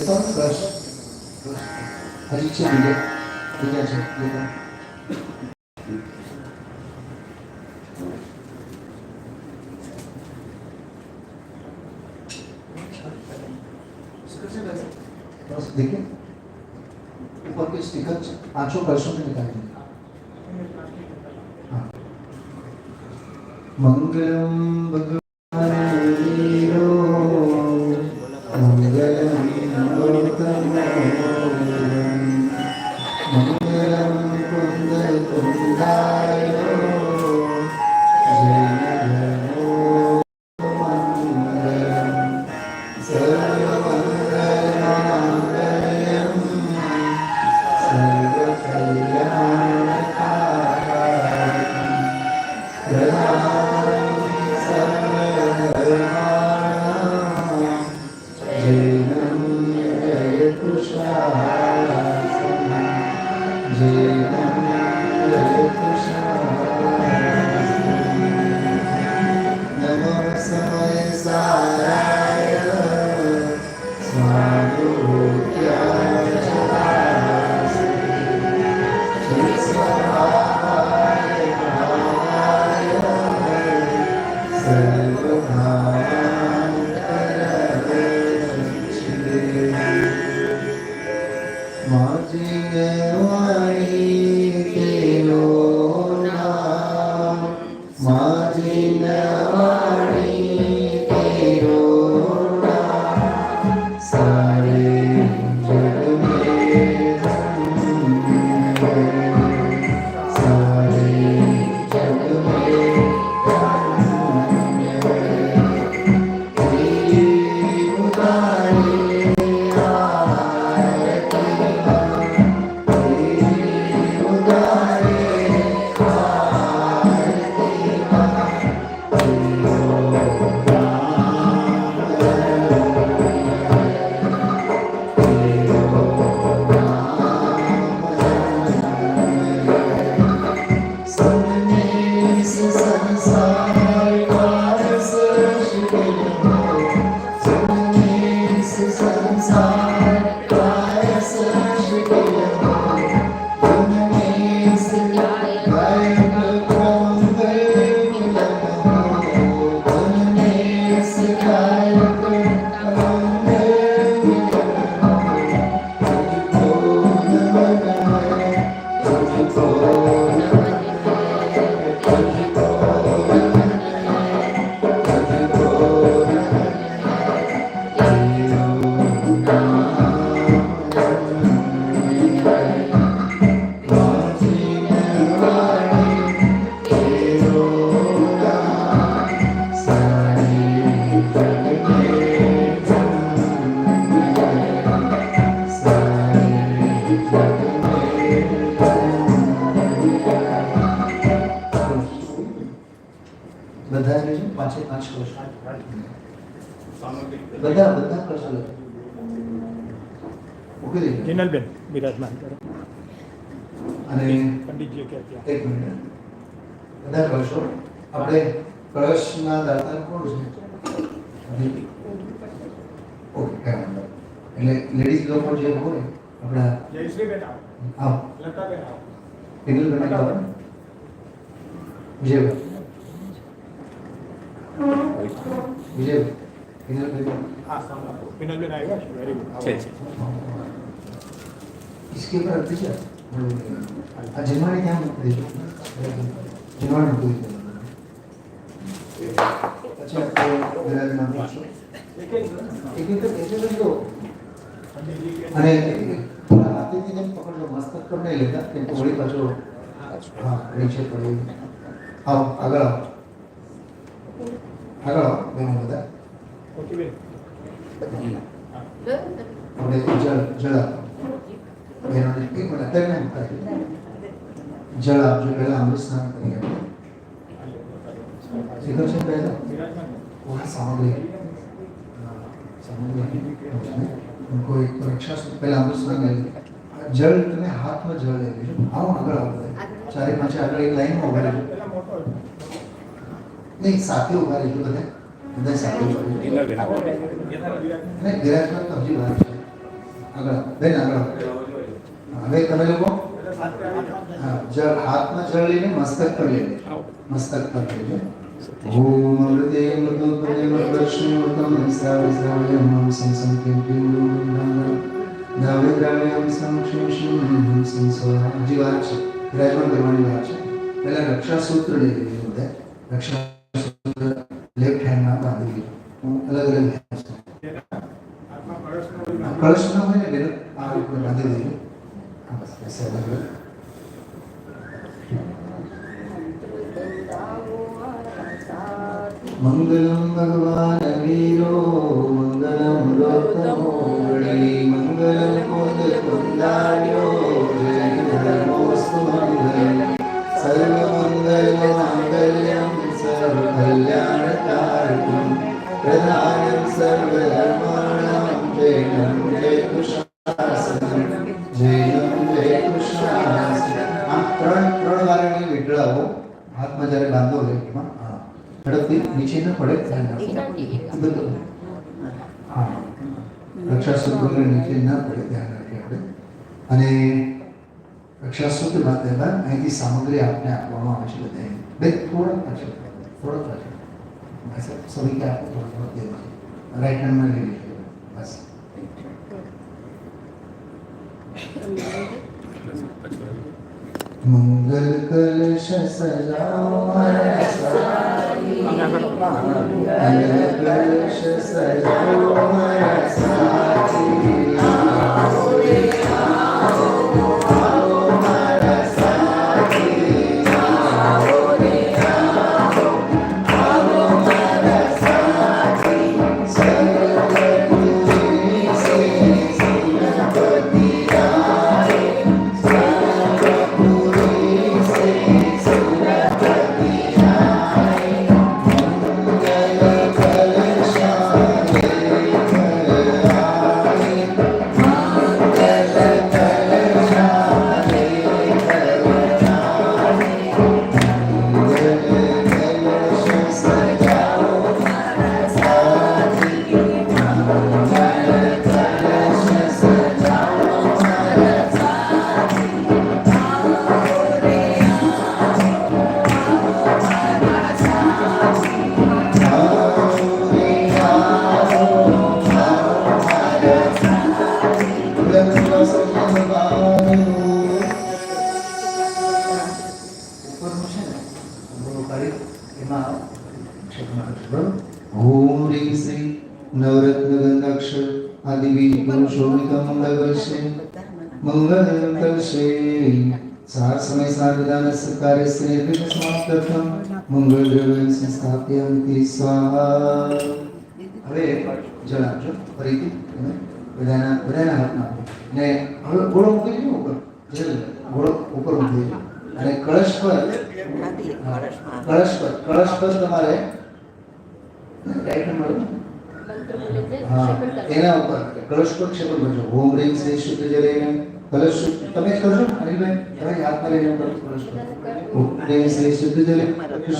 Então, a gente liga a gente liga. देखिए ऊपर के स्टिकर 500 वर्षों में निकालेंगे। हाँ मंगलम भगवान वीरो मंगलम मंगलम कुंदल कुंदाय જીનલબેન બિરાજમાન કરો અને પંડિતજી કે ત્યાં એક મિનિટ બધા કળશો આપણે કળશના દાતા કોણ છે ઓકે કાંઈ એટલે લેડીઝ લોકો જે હોય આપણા જયશ્રીબેન આવો લતાબેન આવો પિંગલબેન આવો વિજયભાઈ પિંગલબેન હા સામા પિનલબેન આવ્યા છે વેરી ગુડ છે इसके ऊपर रख दीजिए जिन्होंने क्या मुक्त दीजिए जिन्होंने मुक्त दीजिए अच्छा आपको विराजमान पूछो एक एक कैसे कर दो अरे थोड़ा हाथी की जब पकड़ लो मस्तक कर नहीं लेता किंतु बड़ी बचो हाँ नीचे पड़ेगी आओ अगर मैंने बताया ઓકે બેન हमने जल બહેનોને એક મિનિટ અત્યારે મૂકતા જળ આપજો પહેલા અમૃત સ્નાન કરી આપો શીખર છે પહેલા वहाँ सामग्री उनको एक परीक्षा से पहले अमृत स्नान ले जल तुम्हें हाथ में जल ले लीजिए आओ आगे आओ चारे पांच आगे एक लाइन में उभा रहो नहीं साथे उभा रहो બધા બધા સાથે ઉભા રहो नहीं विराजमान तो हजी बात है આગળ બેન આગળ. હવે તમે લોકો હા જળ હાથમાં જળ લઈને મસ્તક પર લઈને મસ્તક પર લેજો. ઓમ અમૃતે અમૃતો પ્રેમ પ્રશ્નોતમ સાવસાવ્યમ સંસં કિમ કિમ નાવે દ્રાવ્યમ સંક્ષિમ શિમ સંસ્વા. હજી વાત છે, વિરાજમાન કરવાની વાત છે. પહેલા રક્ષા સૂત્ર લઈ લીધું બધા. રક્ષા સૂત્ર લેફ્ટ હેન્ડમાં બાંધી લીધું. અલગ અલગ કળશ ન હોય ને બેન આ ઉપર બાંધી દીધું. બસ એસે અલગ અલગ. મંગલમ ભગવાન વીરો મંગલમ લોકમોગળી મંગલમ કોદ કુંદાર્યો જય ધર્મોસ્તુ મંગલમ સર્વ મંગલ માંગલ્યમ સર્વ કલ્યાણકારકમ પ્રધાનમ સર્વ ધર્માણામ જૈનમ જય કુશાસનમ જૈનમ જય કુશાસનમ. આમ ત્રણ વારની વીંટળાઓ હાથમાં જ્યારે બાંધો લેખમાં ઝડપથી નીચે ન પડે ધ્યાન રાખો. હા રક્ષાસૂત્ર નીચે ન પડે ધ્યાન રાખીએ આપણે. અને રક્ષાસૂત્ર બાદ અહીંથી સામગ્રી આપને આપવામાં આવે છે બધા બે થોડા પાછળ બસ સभी के आपको थोड़ा थोड़ा दे दीजिए. राइट हैंड में ले लीजिए बस. मंगल कलश सजाओ हमारा साथी मंगल कलश सजाओ हमारा साथी आओ रे आओ आओ हमारा साथी आओ रे आओ आओ हमारा साथी सर्वपुरी से सेनापति आए ओम ह्रीं श्री नवरत्न गंधाक्षर आदिवी शोभित मंगल वर्षे मंगल कलशे सार समय सार्वधान कार्य से निर्विघ्न समाप्तम मंगल द्रव्य संस्थाप्यन्ति स्वाहा. હવે જળ આપજો ફરીથી બધાના હાથમાં ને હવે ઘોડો મૂકી દીધો ઉપર જલ ઘોડો ઉપર મૂકી દીધો અને કળશ પર તમારે રાઈટ નંબર હા એના ઉપર કળશ પર ક્ષેપણ કરજો. ઓમ રીમ શ્રી શુદ્ધ જલેન કળશ તમે જ કરજો અનિલભાઈ તમે હાથમાં લઈને કરો કળશ પર. ઓમ રીમ શ્રી શુદ્ધ જલેન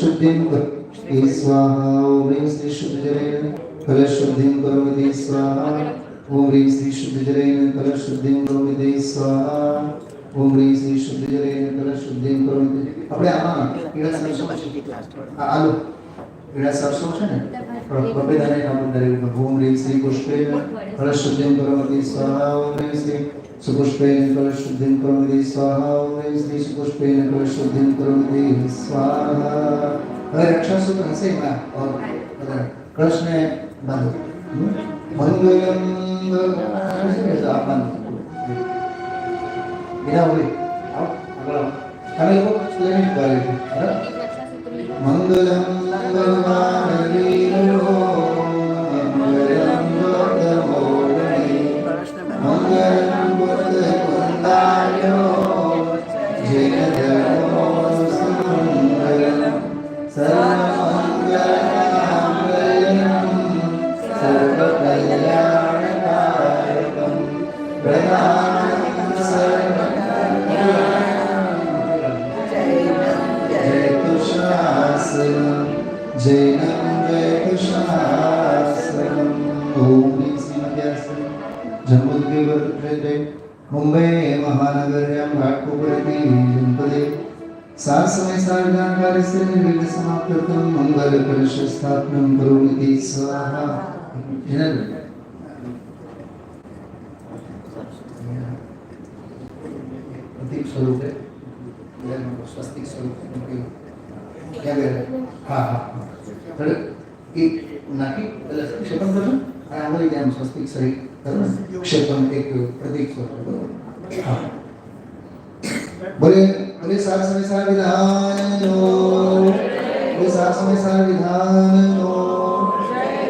શુદ્ધિમ કરોમિ સ્વાહા. ઓમ રીમ શ્રી શુદ્ધ જલેન કળશ શુદ્ધિમ કરોમિ સ્વાહા. ઓમ રીમ શ્રી શુદ્ધ જલેન કળશ શુદ્ધિમ કરોમિ સ્વાહા. ઓમ રીમ શ્રી શુદ્ધ જલેન કળશ શુદ્ધિમ કરોમિ. આપણે આમાં પીળા સરસો આલો પીળા સરસો છે ને બબેદાને નામ દરેક ઉપર. ઓમ રીમ શ્રી પુષ્પેન કળશ શુદ્ધિમ કરોમિ સ્વાહા. ઓમ રીમ શ્રી સુપુષ્પેન કળશ શુદ્ધિમ કરોમિ સ્વાહા. ઓમ રીમ શ્રી સુપુષ્પેન કળશ શુદ્ધિમ કરોમિ સ્વાહા. હવે રક્ષાસૂત્ર હશે એમાં ઓર બધા કળશને બાંધો. મંગલમ ભગવાન बिना बोले आओ अगला તમે લોકો સ્લેમિક બોલે છે બરાબર. મંગલમ ભગવાન વીરો મંગલમ ગોતમોગણી મંગલમ બુદ્ધ કુંદાર્યો જૈન ધર્મોસ્તુ મંગલમ સર્વમંગલમાંગલ્યમ સર્વકલ્યાણકારકમ પ્રધાનમ સર્વ जैनम जय कुशासनम. ओम श्री मध्यासन जम्बुद्वीप क्षेत्रे मुंबई महानगर्यां घाटकोपरति जनपदे सारसमय सारदान कार्यस्य निर्विघ्न समाप्त्यर्थं मंगल कलश स्थापनं करोमि स्वाहा। प्रतीक स्वरूप है, स्वस्तिक स्वरूप है, क्या कह रहे हैं? हाँ हाँ तर एक नाकी क्षेपण करो आणि आम्हाला इथे स्वस्तिक सही करो क्षेपण एक प्रतीक स्वरूप बरोबर। हाँ बोले बोले सार समय सार विधान नो, बोले सार समय सार विधान नो।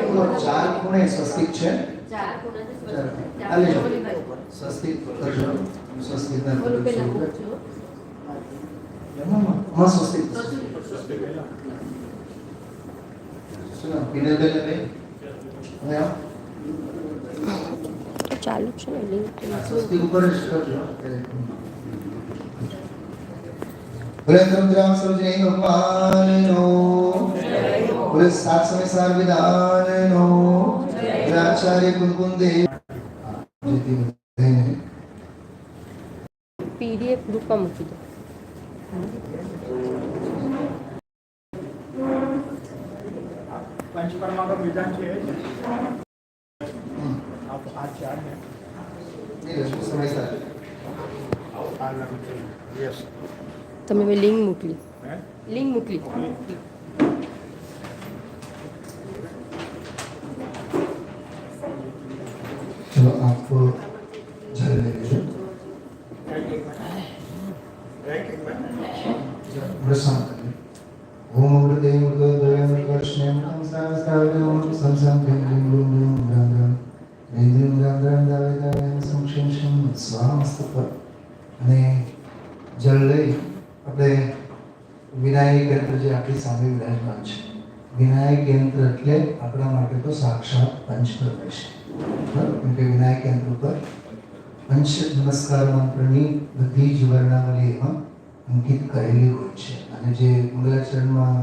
तो चार कोण आहे स्वस्तिक છે आले स्वस्तिक करજો स्वस्तिक ना हाँ स्वस्तिक सुनो बिना बेले में आया ચાલુ છે ને લિંક स्वस्तिक ऊपर करજો ब्रह्मद्राम सर्वजय भगवान नो, बोले सात समय सार विधान नो। आचार्य कुंकुंदे પીડીએફ ગ્રુપમાં મૂકી દો। पंचकर्मा का विधान છે आप आज चार में समय सार यस તમે હવે લિંક મોકલી, લિંક મોકલી। चलो आप जल ले लीजिए प्रशांत करिए। ओम गुरुदेव गुरुदेव कृष्णं संस्कारं संसं बिंदुं बिंदुं ग्रंथं बिंदुं ग्रंथं दावेदावेन संक्षेषं स्वामस्तप અને જળ લઈ આપણે વિનાયક યંત્ર જે આપણી સામે વિરાજમાન છે, વિનાયક યંત્ર એટલે આપણા માટે તો સાક્ષાત પંચકર્મ છે બરાબર। કેમ કે વિનાયક યંત્ર ઉપર પંચ નમસ્કાર મંત્રની બધી જ વર્ણાવલી એમાં અંકિત કરેલી હોય છે અને જે મંગલાચરણમાં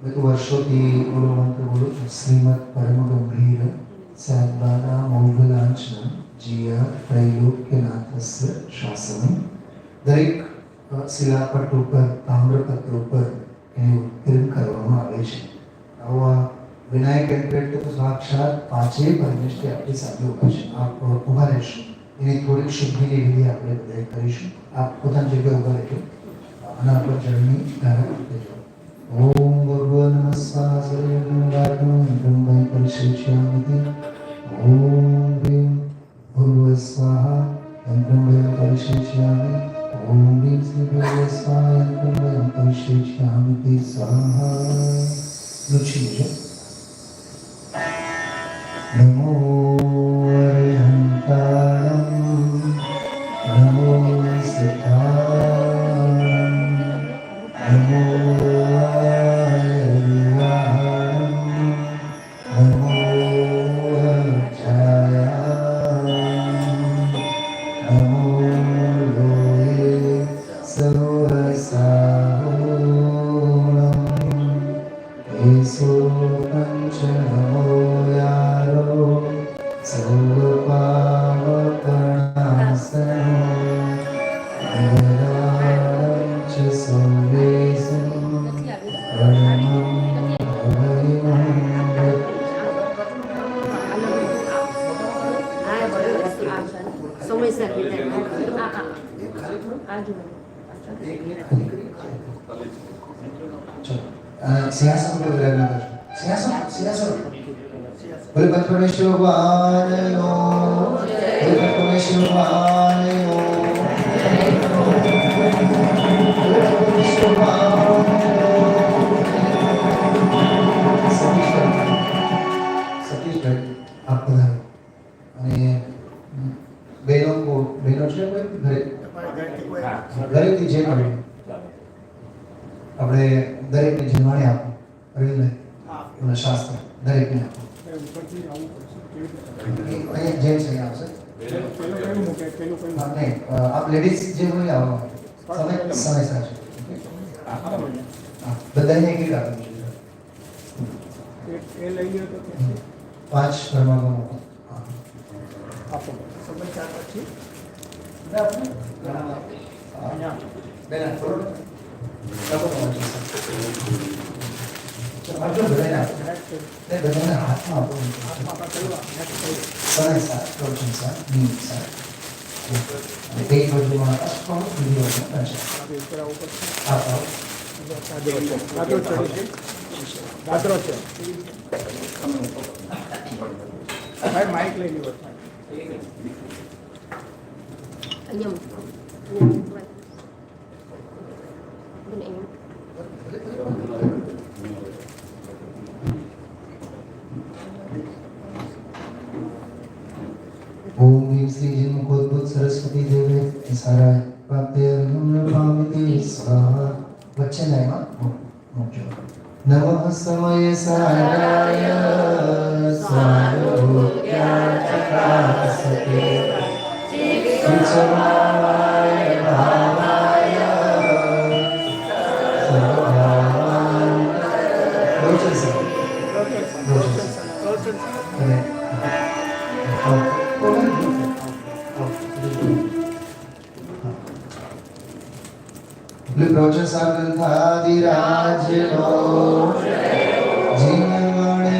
બધું વર્ષોથી બોલો મંત્ર બોલો શ્રીમદ પરમ ગંભીર સાદબાના મૌગલાંચના જીયા ત્રૈલોક્યનાથસ્ય શાસન દરેક શિલાપટ ઉપર તામ્રપત્ર ઉપર એની ઉત્કીર્ણ કરવામાં આવે છે। આવા વિનાયક યંત્ર એટલે તો સાક્ષાત પાંચેય પરમેશ્વરી આપણી સાથે ઊભા છે। આપ ઊભા રહેશો, એની થોડીક શુદ્ધિની વિધિ આપણે બધા કરીશું। આપ પોતાની જગ્યાએ ઊભા રહેજો અને આપણે જળની ધારા કરते जाओ। ओम भगवो नमः स्वाहा सर्वज्ञ ब्रह्म परिशेष्यामिति। ओम ह्रीं भगवो स्वाहा ब्रह्म परिशेष्यामि। ओम ह्रीं श्री भगवो स्वाहा ब्रह्म परिशेष्यामिति स्वाहा। लक्ष्मी जी नमो अरिहंताणं नमो सिद्धाणं नमो आयर्याणं नमो छायां नमो लोये सहसाहोणं येषु पंच नमो यारो सर्वपावकनाशनो निरालं च संवेशं प्रणमं हरिमं સમય સાથે सिंहासन पर विराजमान करशो। सिंहासन सिंहासन बोले पंचमेश्वर भगवान नो, बोले पंचमेश्वर भगवान नो, बोले पंचमेश्वर भगवान नो। सतीश भाई आप पधारो અને બહેનો છે કોઈ ઘરે ઘરેથી જે મળે આપણે દરેકને જમવાને આપો અરવિંદભાઈ એમના શાસ્ત્ર દરેકને આપો। અહીંયા જેન્ટ્સ અહીંયા આવશે हाँ नहीं आप लेडीज જે હોય આવો સમય સાચો બધાને એક એક આપવું છે। એ લઈ લ્યો તો 5 પરમાગમો આપો સમસ્યા પછી અહીંયા બેન થોડો ચાલો પહોંચી ચાલો બધાને આપો તે બધાને હાથમાં આપો હાથમાં આપણે કરવા સરસ સર પ્રોજન સર ની સર એક બાજુમાં અસ્પમ બીજી બાજુમાં દર્શન ઉપર આપો દાદરો છે દાદરો છે ભાઈ માઇક લઈ લીધો અહીંયા મૂકો. બેન, અહીંયા. ओम ह्रीं श्री जिन मुखोद्भुत सरस्वती देवे सारा प्राप्ते पामिते स्वाहा वचन है नमः समय साराय स्वारोग्याचकासते सुचमाय भावाय सर्वभावान रोचन से अरे प्रवचन ग्रंथादिराज नो जीववाणी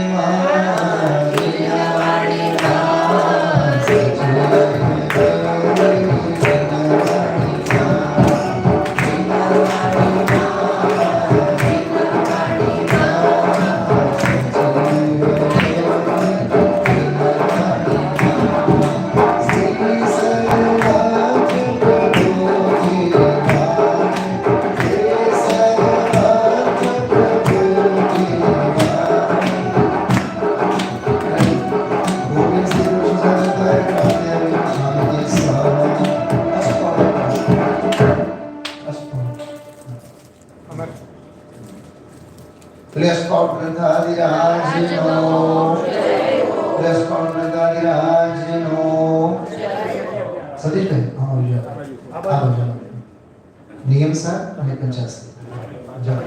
नियम सर અને 50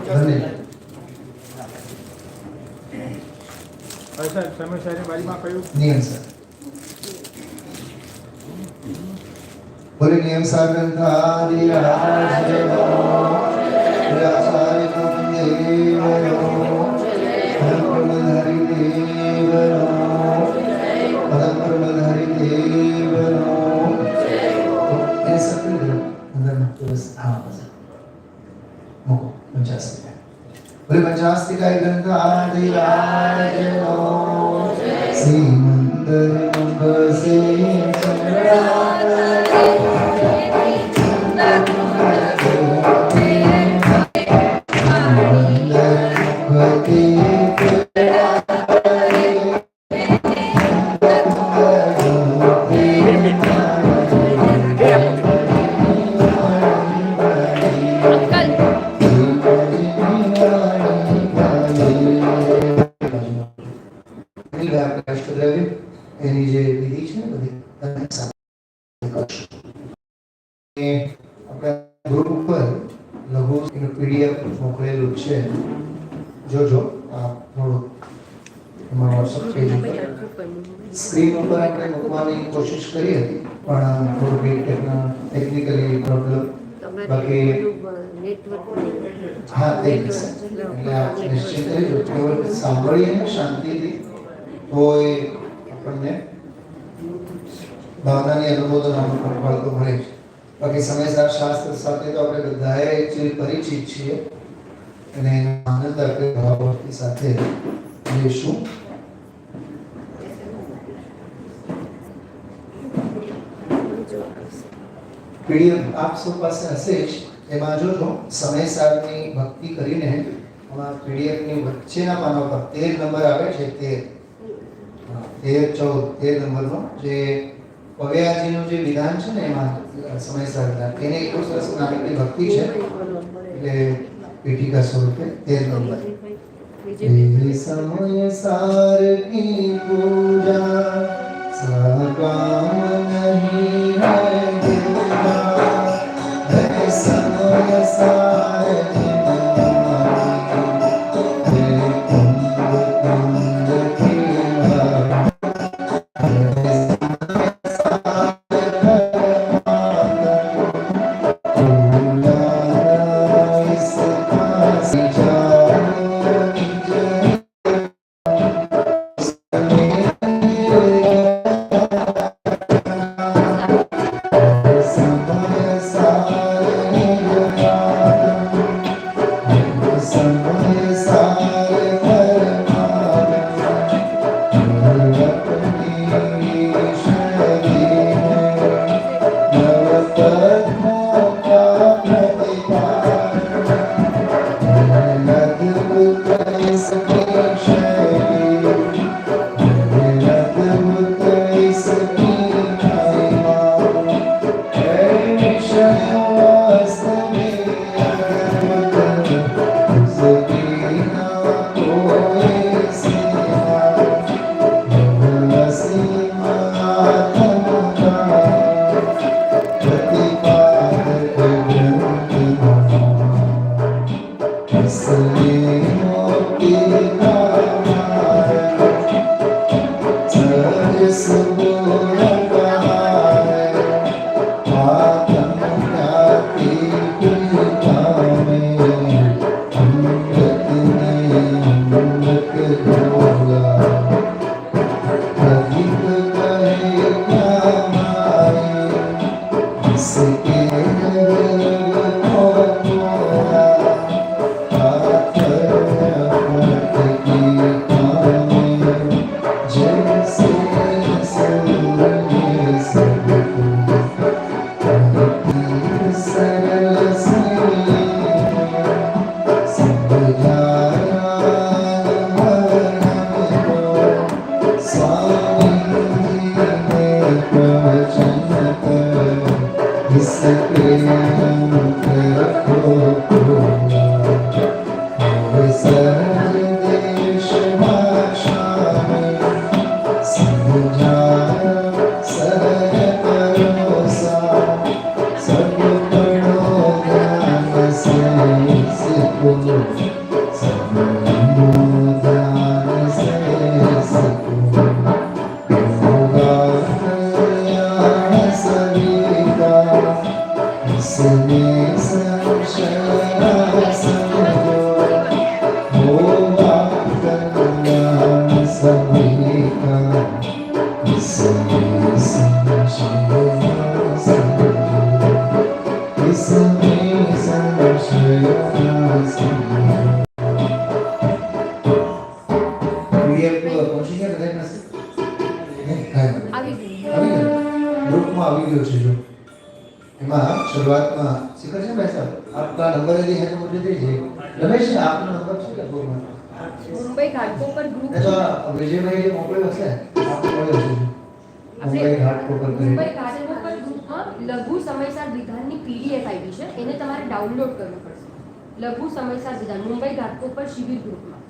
બંને સર સમસ્યાની બારીમાં કયું नियम सर बोले नियम सर ग्रंथादिराज नो व्यासाय देवनो परमधरि देवनो परमधरि देवनो ये सब अंदर बस हाँ मुको 50 बोले 50 का ग्रंथ आदिराज नो श्रीमंदर मुख से એની જે વિધિ છે ને બધી આપણે ગ્રુપ પર લઘુ પીડીએફ મોકલેલું છે જોજો આ થોડું એમાં વોટ્સઅપ પેજ ઉપર સ્ક્રીન ઉપર આપણે મૂકવાની કોશિશ કરી હતી પણ થોડું ટેકનિકલી પ્રોબ્લેમ બાકી હા તે એટલે આપ નિશ્ચિત રહેજો કેવળ સાંભળીને શાંતિથી તો એ આપણને ભાવનાની અનુમોદન ફળ તો મળે છે બાકી સમયસાર શાસ્ત્ર સાથે તો આપણે બધાએ એકચ્યુઅલી પરિચિત છીએ અને આનંદ આપણે ભાવભક્તિ સાથે લઈશું પીડીએફ આપ સૌ પાસે હશે જ એમાં જોજો સમયસારની ભક્તિ કરીને આમાં પીડીએફ ની વચ્ચેના પાના પર 13 નંબર આવે છે 13 નંબરનો જે પવ્યાજીનું જે વિધાન છે ને એમાં સમયસાર વિધાન એને એટલું સરસ નાનકડી ભક્તિ છે એટલે પીઠિકા સ્વરૂપે 13 નંબર સમય સાર કી પૂજા સકામ નહીં હૈ દિલના સમય સાર किस बोल कहा है आत्म ज्ञाति पिता में अमृत ने अमृत बोला अधिक कहे क्या माए इसके ग्रुपમાં આવી ગયો છે જો એમાં શરૂઆતમાં શીખર છે ભાઈ સાહેબ આપકા નંબર यदि है तो मुझे दीजिए रमेश आपका नंबर છે કે ગ્રુપમાં મુંબઈ ઘાટકોપર ગ્રુપ એ તો વિજયભાઈ જે મોકલ્યો હશે આપકો મળ્યો છે મુંબઈ ઘાટકોપર મુંબઈ ઘાટકોપર ગ્રુપમાં લઘુ સમયસાર વિધાનની પીડીએફ આવી છે એને તમારે ડાઉનલોડ કરવું પડશે લઘુ સમયસાર વિધાન મુંબઈ ઘાટકોપર શિબિર ગ્રુપમાં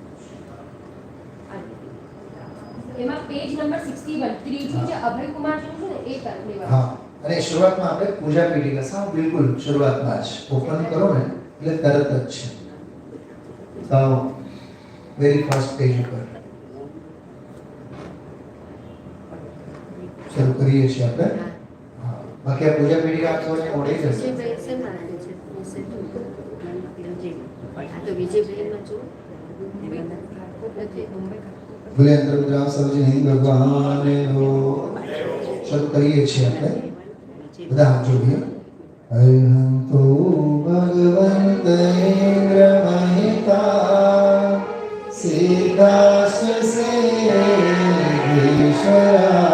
એમાં પેજ નંબર 61 ત્રીજું જે અભય કુમાર છે ને એ લેવા હા અને શરૂઆતમાં આપણે પૂજા પીઠિકા સાવ બિલકુલ શરૂઆતમાં જ ઓપન કરો ને એટલે તરત જ છે સાવ વેરી ફર્સ્ટ પેજ ઉપર શરૂ કરીએ છીએ આપણે હા બાકી આ પૂજા પીઠિકા આપણને ઓળી જશે બોલે અંતર ગુજરાત સર્વજન ભગવાન નો શરૂ કરીએ છીએ આપણે બધા હાથ જોડીએ અરહંતો ભગવંત ઇન્દ્ર મહિતા સીતાશ સે ઈશ્વરા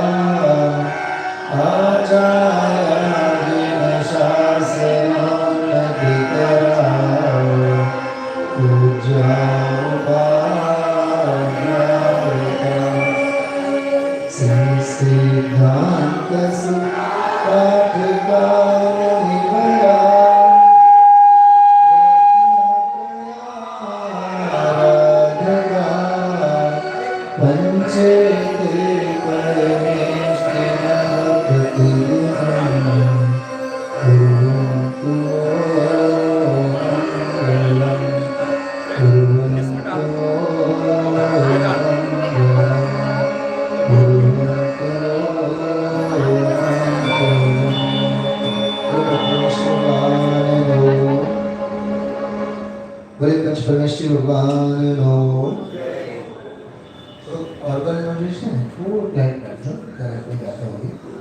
આચાર્ય જન શાસન અધિકરા પૂજા सिद्धांत परमेश्वर भगवान नो ऑर्गेनाइजेशन फूड टाइप करते हैं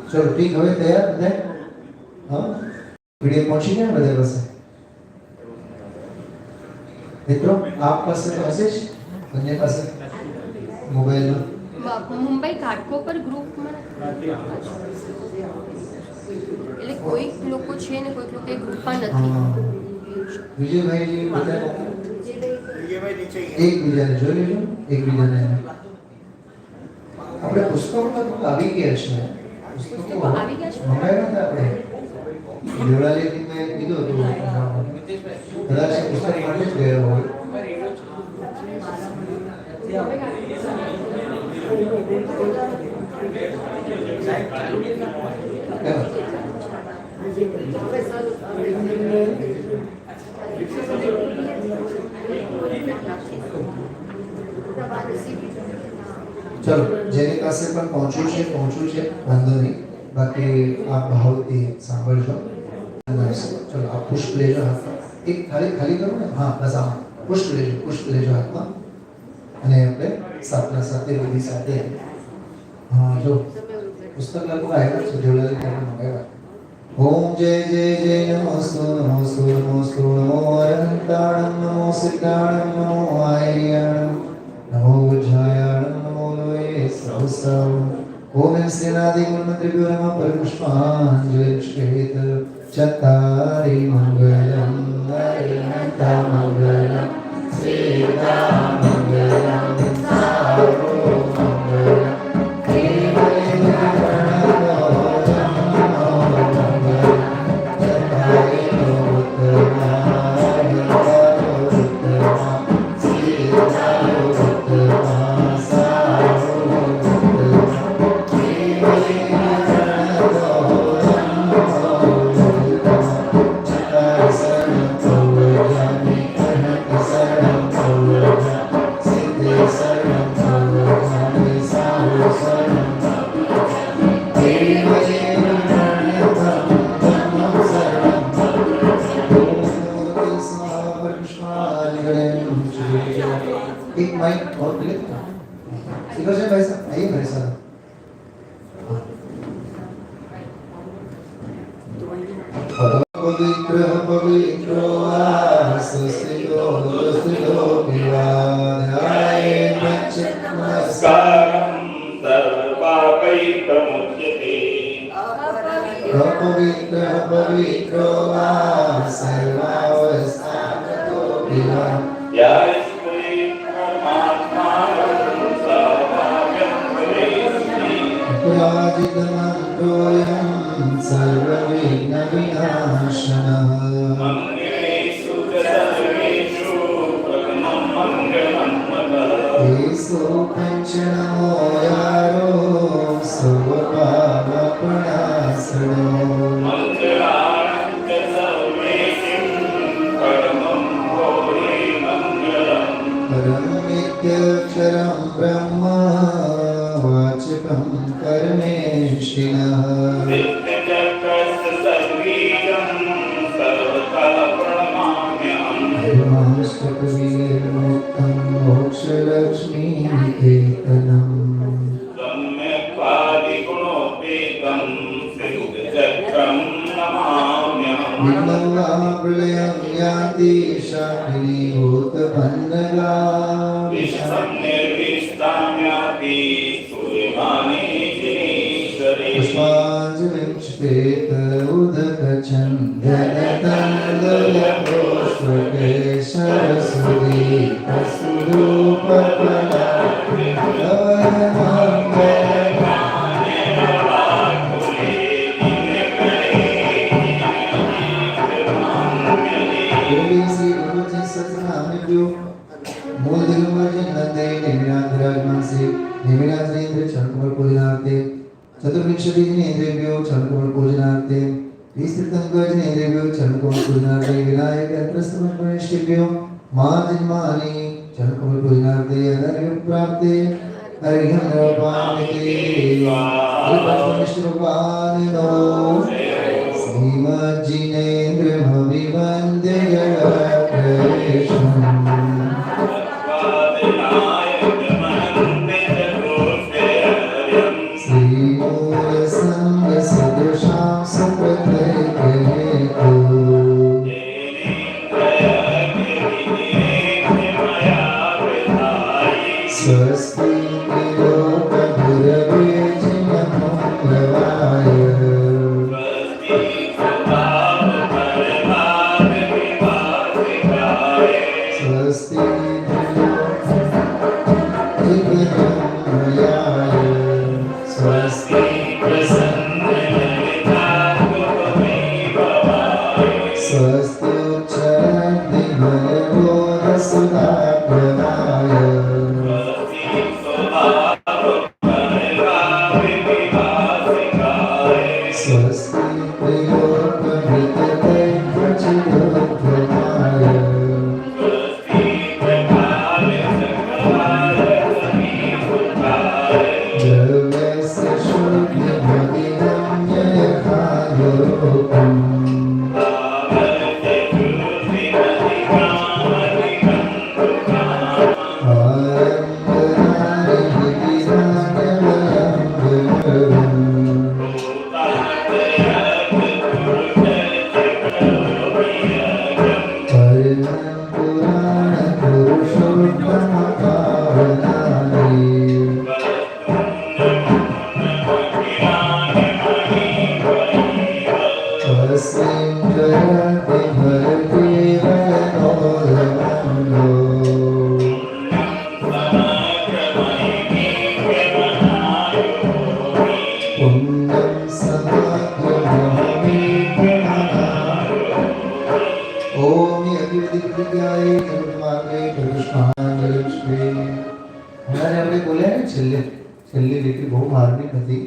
चलो ठीक है तैयार है हां वीडियो पहुंची गया बदे बस मित्रों आप पास मैसेज अन्य पास मोबाइल में મુંબઈ ઘાટકોપર ગ્રુપમાં એટલે કોઈક લોકો છે ને કોઈક લોકો એ ગ્રુપમાં નથી વિજયભાઈ જી બધા એકબીજાને જોઈ લેજો એકબીજાને આપણે પુસ્તકો આવી ગયા છે પુસ્તકો આવી ગયા છે મંગાવ્યા હતા આપણે દેવળાલીથી મેં કીધું હતું કદાચ પુસ્તક માટે જ ગયા હોય ચલો જેની પાસે પણ પહોંચવું છે વાંધો નહીં, બાકી આ ભાવથી સાંભળજો. ચલો આ પુષ્પ લેજો હાથમાં, એક ખાલી કરો ને, હા બસ આમ પુષ્પ લેજો હાથમાં, અને આપણે સ્થાપના સાથે વિધિ સાથે હા જો પુસ્તક લખવા આવ્યા છે જોડાલી કરીને મંગાવ્યા. ઓમ જય જય જય નમોસ્તુ નમોસ્તુ નમોસ્તુ નમો અનંતાણમ નમો સિદ્ધાણમ નમો આર્યાણમ નમો ઉજ્જાયાણમ નમો લોય સહસ્રમ. ઓમ શ્રીનાદિ મંત્રભ્યો નમઃ પરપુષ્પાંજલિ ચત્તારી મંગલમ અરિહંતા મંગલમ શ્રીરામ મંગલમ સારો મંગલમ एक माइक और प्लीज इधर से भाई साहब आइए भाई साहब. पवित्र आसुस्तिको विवादाय नमस्कारं सर्वपापैकमुच्यते. पवित्र सर्वावस्थातो विवाद जय श्री परमात्मानं सर्वव्यापकं वरेष्ठि. पुराजितमन्त्रोऽयं सर्वविघ्नविनाशनः. मङ्गलेषु च सर्वेषु प्रथमं मङ्गलं मम. येषु पञ्चनमो यारो सर्वपापप्रणाशनो. मङ्गलानं च सर्वेषु परमं भोरे मङ्गलम्. परमेत्यक्षरं ब्रह्म वाचकं कर्मेष्टिनः. नित्यचक्रस्य सर्वीरं सर्वतः प्रणमाम्यहम्. धर्माष्टकवीर्मुक्तं मोक्षलक्ष्मीकेतनम्. सम्यक् पादिगुणोपेतं सिद्धचक्रं नमाम्यहम्. विघ्नवाप्लयं याति शाकिनी भूतभण्डगा. विश्वं निर्विष्टाम्यापि सूर्यमाने जिनेश्वरे. पुष्पाञ्जलिक्षेप उदकचन्दनतन्दलपुष्पके सरस्वती प्रसुरूपकला मूल दिगंबर जी नंदे निमिराज विराजमान से निमिराज इंद्र चरणकमल पूजनार्थे चतुर्विंशति इंद्रियो चरणकमल पूजनार्थे विस्तृतंगज इंद्रियो चरणकमल पूजनार्थे विनायक यंत्रस्तमन गणेशभ्यो मां जन्मानि चरणकमल पूजनार्थे अनर्य प्राप्ते हरिहं नरपान के भगवान नो श्रीमद् जिनेन्द्र भविवंद्य जगत्कृष्ण स्वस्ति लोकगुरवे जयमङ्गलाय स्वस्ति दिव्यमयाय स्वस्ति स्वस्ति उच्चदिवयोरसुधाप्रदाय स्वस्ति प्रियोपवितते प्रचिरोपमाय છેલ્લી લીટી બહુ માર્મિક હતી.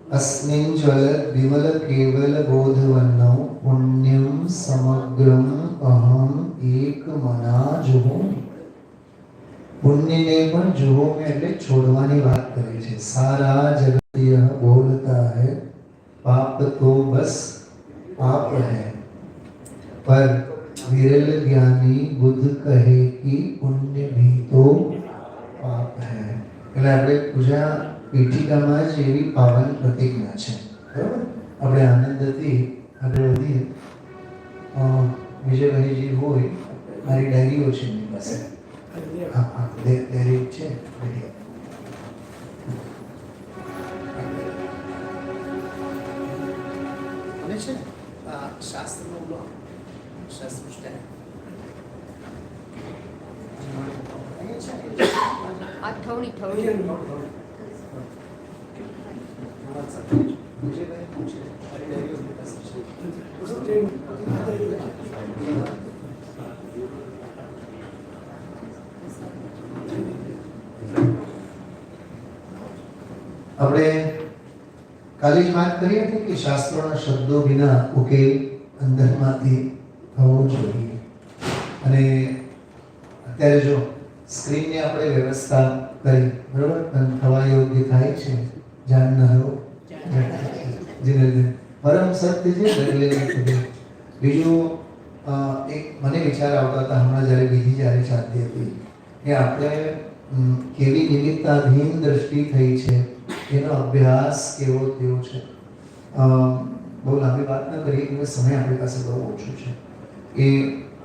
अस्मिन् ज्वलत् विमल केवल बोधवन्नौ पुण्यं समग्रम अहम एक मना जुहू. पुण्य ने पण जुहू में એટલે છોડવાની વાત કરી છે. सारा जगत यह बोलता है पाप तो बस पाप है, पर विरल ज्ञानी बुद्ध कहे कि पुण्य भी तो पाप है. એટલે આપણે પૂજા પીઠિકામાં જ એવી પાવન પ્રતિજ્ઞા છે. બરાબર, આપણે આનંદથી આગળ વધીએ. વિજયભાઈજી હોય, મારી ડાયરીઓ છે એમની પાસે. હા હા, ડાયરી છે. અને છે શાસ્ત્રનો બ્લોક, શાસ્ત્ર સ્ટેન્ડ આ થવડી થવડી આપણે કાલે જ વાત કરી હતી કે શાસ્ત્રોના શબ્દો વિના ઉકેલ અંદરમાંથી થવો જોઈએ. અને અત્યારે જો સ્ક્રીનની આપણે વ્યવસ્થા કરી, બરોબર, પણ થવા યોગ્ય થાય છે. જાણ ન હો પરમ સત્ય છે. બીજું એક મને વિચાર આવતા હતા હમણાં જ્યારે વિધિ જ્યારે ચાલતી હતી કે આપણે કેવી નિમિત્તાધીન દ્રષ્ટિ થઈ છે, એનો અભ્યાસ કેવો થયો છે. બહુ લાંબી વાત ન કરીએ કે સમય આપણી પાસે બહુ ઓછો છે. એ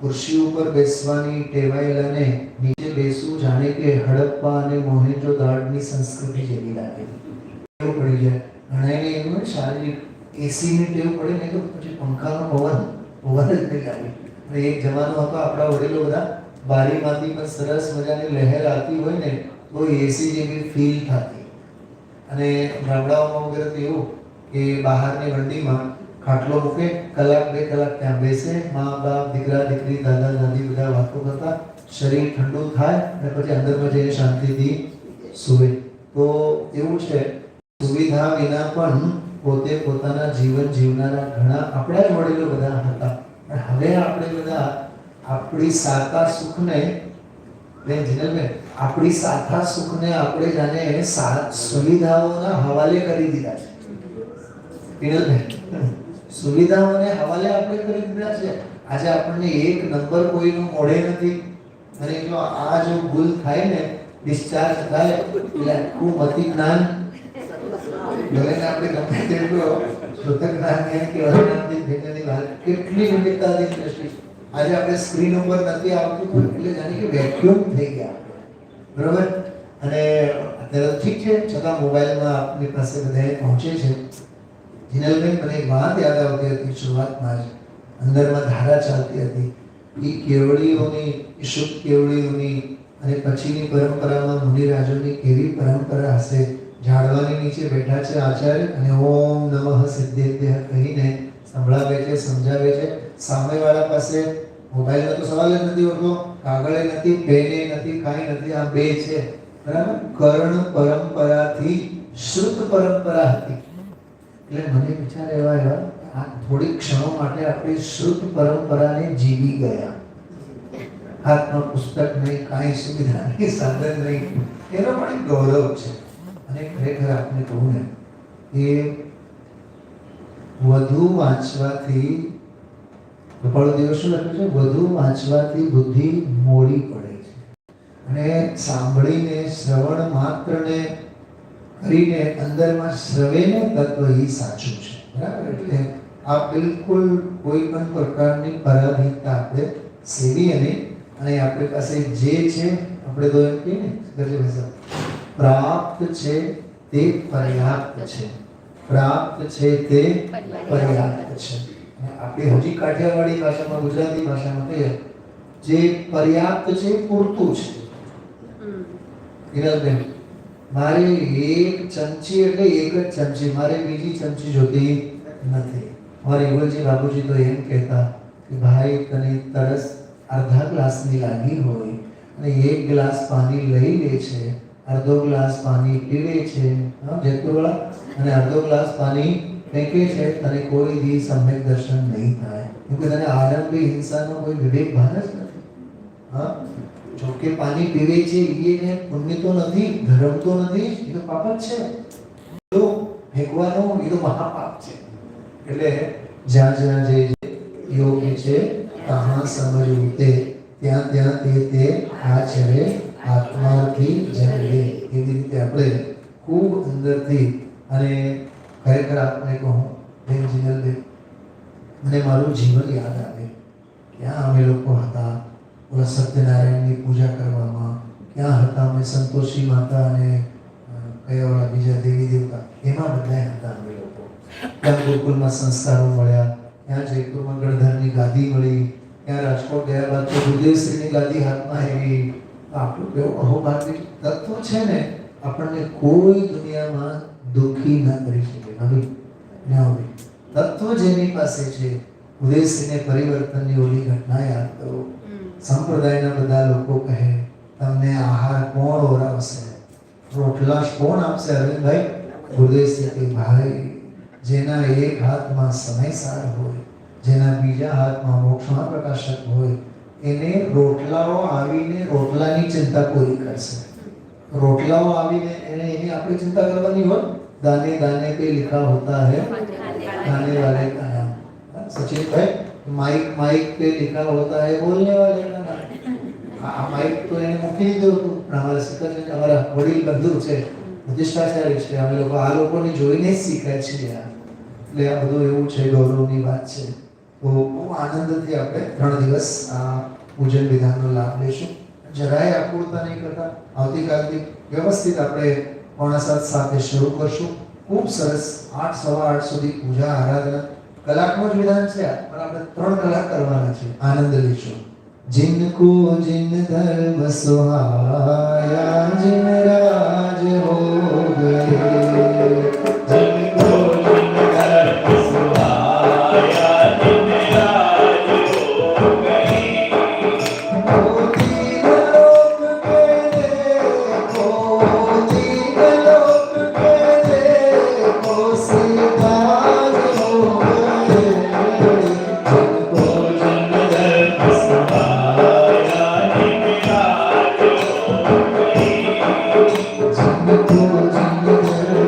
ખુરશી ઉપર બેસવાની ટેવાયેલાને નીચે બેસવું જાણે કે હડપ્પા અને મોહેંજો-દારોની સંસ્કૃતિ જેવી લાગે. ટેવ પડી જાય. ઘણાને એનું શારીરિક એસીની ટેવ પડે ને તો પછી પંખાનો પવન જ નહીં લાગે. અને એક જમાનો હતો આપણા વડીલો બધા બારીમાંથી પણ સરસ મજાની લહેર આવતી હોય ને તો એસી જેવી ફીલ થતી. અને ગામડાઓમાં વગેરે તો એવું કે બહારની વંડીમાં ખાટલો મૂકે, કલાક બે કલાક ત્યાં બેસે, મા બાપ દીકરા દીકરી દાદા દાદી બધા વાતો કરતા, શરીર ઠંડુ થાય અને પછી અંદરમાં જઈને શાંતિથી સૂવે. તો એવું છે, સુવિધા વિના પણ પોતે પોતાના જીવન જીવનારા ઘણા આપણા જ વડીલો બધા હતા. પણ હવે આપણે બધા આપણી સાતા સુખને આપણી સાતા સુખને આપણે જાણે સુવિધાઓના હવાલે કરી દીધા છે. સુવિધાઓને હવાલે આપણે કરી દીધા છે. આજે આપણને એક નંબર કોઈનું મોઢે નથી. અને જો આ જો ભૂલ થાય ને, ડિસ્ચાર્જ થાય એટલે આખું મતિ જ્ઞાન ભલે આપણે ગમે તેટલું શુદ્ધ જ્ઞાન કે અજ્ઞાનથી ભેગની વાત કેટલી વિવિધતાની દ્રષ્ટિ આજે આપણે સ્ક્રીન ઉપર નથી આવતું એટલે જાણે કે વેક્યુમ થઈ ગયા. બરોબર. અને અત્યારે ઠીક છે, છતાં મોબાઈલમાં આપની પાસે બધા પહોંચે છે. જીનલબેન, મને એક વાત યાદ આવતી હતી શરૂઆતમાં જ, અંદરમાં ધારા ચાલતી હતી. એ કેવડીઓની, શુદ્ધ કેવડીઓની અને પછીની પરંપરામાં મુનિરાજોની કેવી પરંપરા હશે. ઝાડવાની નીચે બેઠા છે આચાર્ય અને ઓમ નમઃ સિદ્ધેભ્યઃ કહીને સંભળાવે છે, સમજાવે છે. સામેવાળા પાસે મોબાઈલનો તો સવાલ જ નથી હોતો, કાગળે નથી, પેને નથી, કાંઈ નથી. આ બે છે, બરાબર. કર્ણ પરંપરાથી શ્રુત પરંપરા હતી. એટલે મને વિચાર એવા આ થોડી ક્ષણો માટે આપણે શ્રુત પરંપરાને જીવી ગયા. હાથમાં પુસ્તક નહીં, કાંઈ સુવિધા નહીં, સાધન નહીં, એનો પણ એક ગૌરવ છે. અને ખરેખર આપણે કહું ને, એ વધુ વાંચવાથી કપાળો દિવસ શું લખ્યું છે? વધુ વાંચવાથી બુદ્ધિ મોડી પડે છે અને સાંભળીને શ્રવણ માત્રને કરીને અંદરમાં શ્રવેનું તત્વ એ સાચું છે, બરાબર? એટલે આ બિલકુલ કોઈ પણ પ્રકારની પરાધીનતા આપણે સેવીએ નહીં અને આપણી પાસે જે છે આપણે તો એમ કહીએ ને ગરજી ભાષા, પ્રાપ્ત છે તે પર્યાપ્ત છે, પ્રાપ્ત છે તે પર્યાપ્ત છે. આપણે હજી કાઠિયાવાડી ભાષામાં, ગુજરાતી ભાષામાં કહીએ જે પર્યાપ્ત છે એ પૂરતું છે. હિરલબેન, મારે એક ચમચી એટલે એક જ ચમચી, મારે બીજી ચમચી જોતી નથી. મારે ઇવલજી બાબુજી તો એમ કહેતા કે ભાઈ તને તરસ અડધા ગ્લાસની લાગી હોય અને એક ગ્લાસ પાણી લઈ લે છે, અડધો ગ્લાસ પાણી પીવે છે જેતુવાળા, અને અડધો ગ્લાસ પાણી ફેંકે છે, તને કોઈ દી સમ્યક દર્શન નહીં થાય, કેમકે તને આરંભી હિંસાનો કોઈ વિવેક ભાન જ નથી. હા, જોકે પાણી પીવે છે એને પુણ્ય તો નથી, ધર્મ તો નથી, એ તો પાપ જ છે. તો ફેંકવાનો એ તો મહાપાપ છે. એટલે જ્યાં જ્યાં જે યોગ્ય છે ત્યાં સમજવું તે, ત્યાં ત્યાં તે આચરે આત્માથી જનરે. એવી રીતે આપણે ખૂબ અંદરથી, અને ખરેખર આપણે કહું બેન જીનલબેન, મને મારું જીવન યાદ આવે. ક્યાં અમે લોકો હતા ઓલા સત્યનારાયણની પૂજા કરવામાં, ક્યાં હતા અમે સંતોષી માતા અને કયા ઓલા બીજા દેવી દેવતા, એમાં બધા હતા અમે લોકો. ત્યાં ગોકુલમાં સંસ્કારો મળ્યા, ત્યાં જયપુરમાં ગણધરની ગાદી મળી, ત્યાં રાજકોટ ગયા બાદ તો ગુરુદેવશ્રીની ગાદી હાથમાં આવી. આપણું કેવું અહોભાવી તત્વ છે ને, આપણને કોઈ દુનિયામાં દુઃખી ન કરી શકે. નવી તત્વ જેની પાસે છે, ઉદયશ્રીને પરિવર્તનની ઓલી ઘટના યાદ કરો. સંપ્રદાયના બધા લોકો કહે તમને આહાર કોણ ઓરાવશે, રોટલા કોણ આપશે? અરવિંદભાઈ, ગુરુદેવશ્રી કે ભાઈ જેના એક હાથમાં સમયસાર હોય, જેના બીજા હાથમાં મોક્ષમાં પ્રકાશક હોય, એને રોટલાઓ આવીને રોટલાની ચિંતા કોઈ કરશે. રોટલાઓ આવીને એની આપણે ચિંતા કરવાની હોય. दाने दाने पे लिखा होता है खाने वाले का नाम. सचिन भाई, माइक माइक पे लिखा होता है बोलने वाले का नाम. આ માઇક તો એને મૂકી દીધું હતું, પણ અમારા શિખરજી, અમારા વડીલ બંધુ છે, પ્રતિષ્ઠાચાર્ય છે, અમે લોકો આ લોકોને જોઈને જ શીખ્યા છીએ. એટલે આ બધું એવું છે, ગૌરવની વાત છે. તો બહુ આનંદથી આપણે 3 દિવસ આ પૂજન વિધાનનો લાભ લઈશું. જરાય આકુળતા નહીં કરતા. આવતીકાલથી વ્યવસ્થિત આપણે 6:45 સાથે શરૂ કરશું. ખૂબ સરસ 8 સવા 8 સુધી પૂજા આરાધના. કલાકનું જ વિધાન છે, પણ આપણે 3 કલાક કરવાના છે. આનંદ લઈશું. जिनको जिन धर्म सुहाया, जिन राज हो गए, जिनको जिन धर्म सुहाया, जिन राज हो गए, वो तीन लोक के देखो, तीन लोक के देखो, सिताज हो गए, जिनको जिन धर्म सुहाया, जिन राज हो गए, जिनको जिन धर्म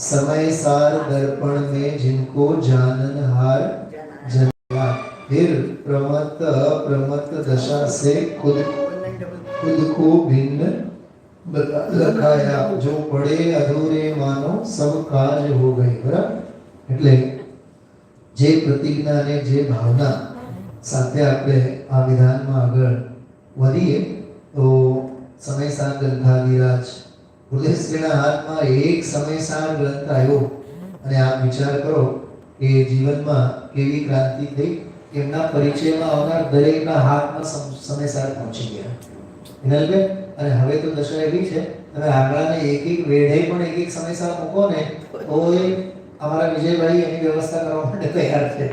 समयसार दर्पण में जिनको जाननहार जन्मा, फिर प्रमत्त प्रमत्त दशा से खुद को भिन्न लखाया, जो पड़े अधूरे मानो सब काज हो गए। बराबर, એટલે જે પ્રતિજ્ઞા અને જે ભાવના સાથે આપણે આ વિધાનમાં આગળ વધીએ તો સમયસાર ગ્રંથાધિરાજ ગુરુદેવશ્રીના હાથમાં એક સમયસાર ગ્રંથ આવ્યો અને આપ વિચાર કરો કે જીવનમાં કેવી ક્રાંતિ થઈ, એમના પરિચયમાં આવનાર દરેકના હાથમાં સમયસાર પહોંચી ગયા। વિનલબેન, અને હવે તો દશા એવી છે તમે આંગળાને એક એક વેઢે પણ એક એક સમયસાર મૂકો ને તો એ અમારા વિજયભાઈ એની વ્યવસ્થા કરવા માટે તૈયાર છે।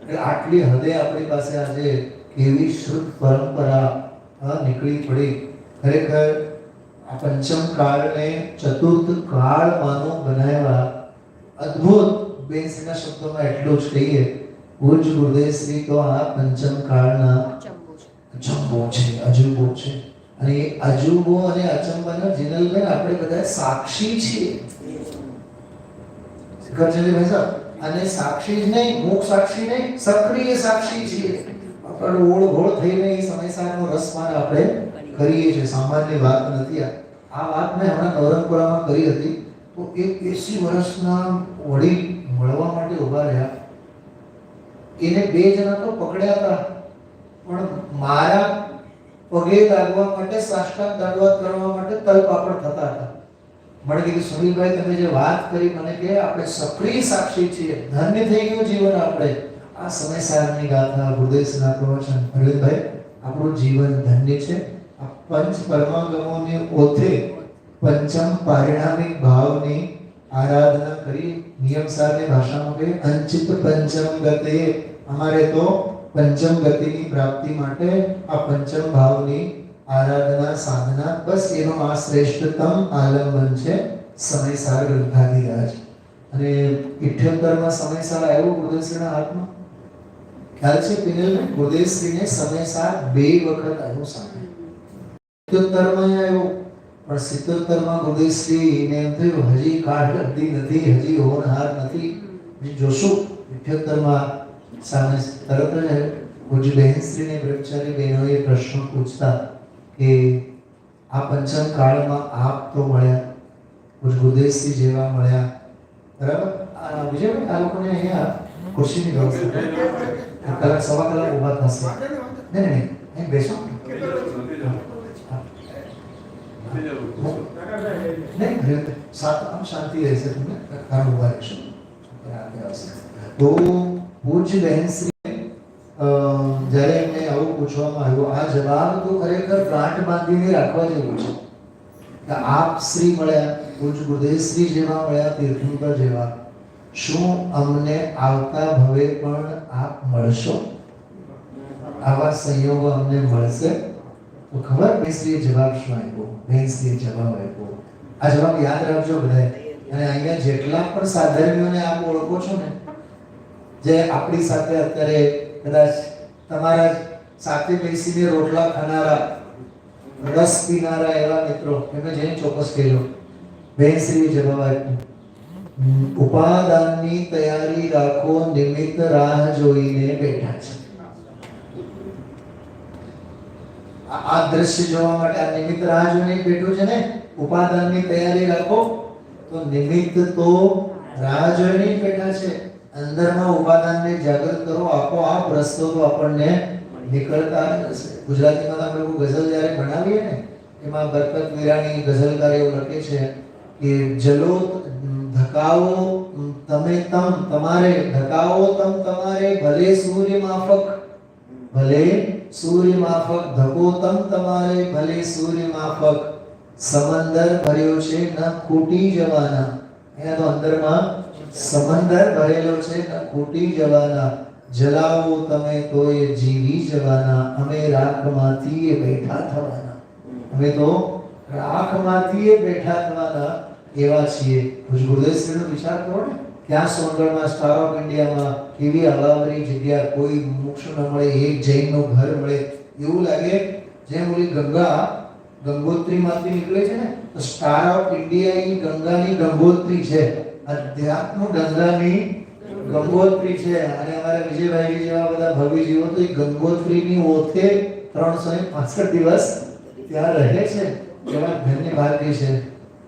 એટલે આટલી હદે આપણી પાસે આજે કેવી શુદ્ધ પરંપરા નીકળી પડી। ખરેખર આ પંચમ કાળને ચતુર્થ કાળ માનો બનાવ્યા। અદ્ભુત બેનના શબ્દોમાં એટલું જ કહીએ, પૂજ ગુરુદેવશ્રી તો આ પંચમ કાળના અચંબો છે, અજુબો છે। અને એ અજુબો અને અચંબાના જીનલબેન આપણે બધા સાક્ષી છીએ। ગરજલી ભાઈ સાહેબ, અને સાક્ષી જ નહીં, મુખ સાક્ષી નહીં, સક્રિય સાક્ષી છીએ। આપણે ઓળઘોળ થઈને એ સમયસારનો રસપાન આપણે કરીએ છીએ, સામાન્ય વાત નથી। આ વાત મેં હમણાં નવરંગપુરામાં કરી હતી તો એક 80 વર્ષના વડીલ મળવા માટે ઊભા રહ્યા। એને બે જણા તો પકડ્યા હતા પણ મારા પગે લાગવા માટે, સાષ્ટાંગ દંડવત કરવા માટે તલપાપડ થતા હતા। મને કીધું સુનિલભાઈ તમે જે વાત કરી મને કે આપણે સક્રિય સાક્ષી છીએ, ધન્ય થઈ ગયું જીવન આપણે। આ સમયસારની ગાથા ગુરુદેવના પ્રવચન અરવિંદભાઈ આપણું જીવન ધન્ય છે। આ પંચ પરમાગમોને ઓથે પંચમ પારિણામિક ભાવની આરાધના કરી। નિયમસારની ભાષામાં કહે અંચિત પંચમ ગતે, અમારે તો પંચમ ગતિની પ્રાપ્તિ માટે આ પંચમ ભાવની આરાધના સાધના, બસ એનો આ શ્રેષ્ઠતમ આલંબન છે સમયસાર ગ્રંથાધિરાજ। અને 78માં સમયસાર આવ્યો ગુરુદેવશ્રીના હાથમાં, ખ્યાલ છે પિનલ? ગુરુદેવશ્રીને સમયસાર બે વખત આવ્યો સામે। 77માં આવ્યો પણ 77માં ગુરુદેવશ્રીને એમ થયું હજી કાળ લગતી નથી, હજી હોનહાર નથી, હજી જોશું। 78માં સામે તરત જ પૂજ્ય બહેનશ્રીને બ્રહ્મચારી બહેનોએ પ્રશ્ન પૂછતા કે આ પંચમ કાળમાં આપ તો મળ્યા, પૂજ્ય ગુરુદેવશ્રી જેવા મળ્યા, બરાબર? વિજયભાઈ આ લોકોને અહીંયા ખુરશીની વ્યવસ્થા કલાક સવા કલાક ઊભા થશે। નહીં નહીં અહીં બેસો, નહીં સાત આમ શાંતિ રહેશે, તમને કામ ઊભા રહેશો। તો પૂજ્ય બહેન શ્રી જ્યારે એમને આવું પૂછવામાં આવ્યું, આ જવાબ તો ખરેખર ગાંઠ બાંધીને રાખવા જેવું છે કે આપ શ્રી મળ્યા, પૂજ્ય ગુરુદેવ શ્રી જેવા મળ્યા, તીર્થંકર જેવા, શું અમને આવતા ભવે પણ આપ મળશો? આવા સંયોગો અમને મળશે? તો ખબર બેસરીએ જવાબ શું આપ્યો? બેસરીએ જવાબ આપ્યો, આ જવાબ યાદ રાખજો બધાએ. અને અહીંયા જેટલા પણ સાધર્મીઓને આપ ઓળખો છો ને, જે આપણી સાથે અત્યારે કદાચ તમારા સાથે બેસીને રોટલા ખાનારા, રસ પીનારા એવા મિત્રો, એમને જઈને ચોક્કસ કહેજો, બેસરીએ જવાબ આપ્યો, ઉપાદાનની તૈયારી રાખો, નિમિત્ત રાહ જોઈને બેઠા છે. આ દ્રશ્ય જોવા માટે આ નિમિત્ત રાહ જોઈને બેઠું છે ને, ઉપાદાનની તૈયારી રાખો, તો નિમિત્ત તો રાહ જોઈને બેઠા છે. અંદરમાં ઉપાદાનને જાગૃત કરો, આપોઆપ રસ્તો તો આપણને નીકળતા હશે. ગુજરાતીમાં આપણે કોઈ ગઝલ જ્યારે બનાવીએ ને, એમાં બરકત વીરાણી ગઝલકાર એવું લખે છે કે જલો ધકાવો તમે તમ તમારે, ધકાવો તમ તમારે, ભલે સૂર્ય માફક, ભલે સૂર્ય માફક, ધકો તમ તમારે, ભલે સૂર્ય માફક, સમંદર ભર્યો છે ન ખૂટી જવાના. અહીંયા તો અંદરમાં સમંદર ભરેલો છે ન ખૂટી જવાના, જલાવો તમે તોય જીવી જવાના, અમે રાખમાંથી બેઠા થવાના. અમે તો રાખમાંથી બેઠા થવાના એવા છીએ. ગુરુદેવ શ્રીનો વિચાર કરો ને, ત્યાં સોનગઢમાં સ્ટાર ઓફ ઇન્ડિયામાં કેવી અલાવરી જગ્યા, કોઈ મોક્ષ ન મળે, એક જૈનનું ઘર મળે, એવું લાગે જેમ ઓલી ગંગા ગંગોત્રીમાંથી નીકળે છે ને, તો સ્ટાર ઓફ ઇન્ડિયા એ ગંગાની ગંગોત્રી છે, અધ્યાત્મ ગંગાની ગંગોત્રી છે. અને અમારા વિજયભાઈ જેવા બધા ભવિજીવો તો એ ગંગોત્રીની ઓથે 365 દિવસ ત્યાં રહે છે. એવા ધન્ય ભાગ્ય છે.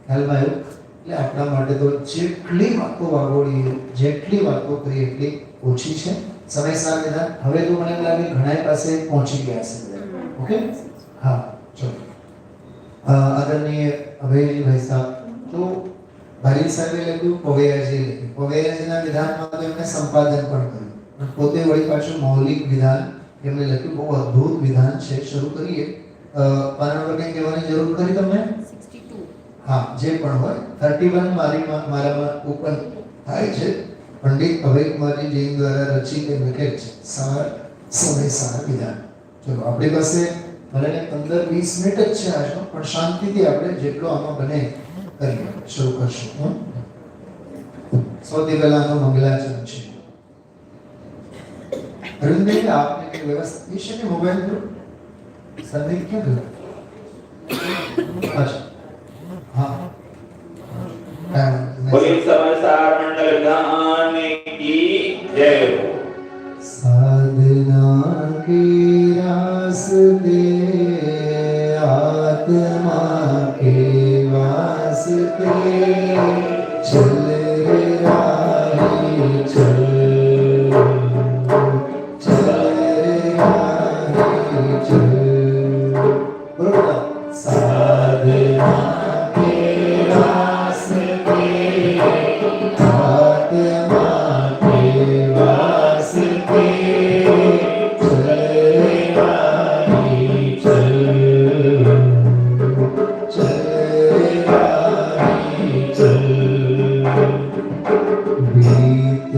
ખ્યાલમાં આવ્યું? એટલે આપણા માટે તો જેટલી વાતો વાગોડીએ, જેટલી વાતો કરીએ એટલી ઓછી છે. સમય સાર વિધાન હવે તો મને લાગે ઘણા પાસે પહોંચી ગયા છે. ઓકે, હા, ચલો. આદરણીય અભયજીભાઈ સાહેબ, તો ભારી સાહેબે લખ્યું, પવૈયાજી લખ્યું. પવૈયાજીના વિધાનમાં તો એમને સંપાદન પણ કર્યું, પોતે વળી પાછું મૌલિક વિધાન એમને લખ્યું. બહુ અદ્ભુત વિધાન છે. શરૂ કરીએ. પાના નંબર કંઈ કહેવાની જરૂર કરી તમને? 62. હા, જે પણ હોય. 31 મારામાં ઓપન થાય છે. પંડિત અભયકુમારજી જૈન દ્વારા રચિત લખેલ છે સાર, સમય સાર વિધાન. ચલો, આપણી પાસે ભલે 15-20 મિનિટ જ છે આજનો, પણ શાંતિથી આપણે જેટલો આમાં બને કરીએ. શરૂ કરશું. સૌથી પહેલા આનો મંગલાચરણ છે. અરવિંદભાઈ, આપને કઈ વ્યવસ્થિત છે ને મોબાઈલ પર? સંદીપ ક્યાં ગયો? અચ્છા, હા. बोलिए समाचार मंडल गान की जय हो। साधना की रास दे आत्मा के वास्ते चल राही चल, चल राही चल। बरोबर, साधना के रास्ते आत्मा के वास्ते चल राही चल, चल राही चल। बीत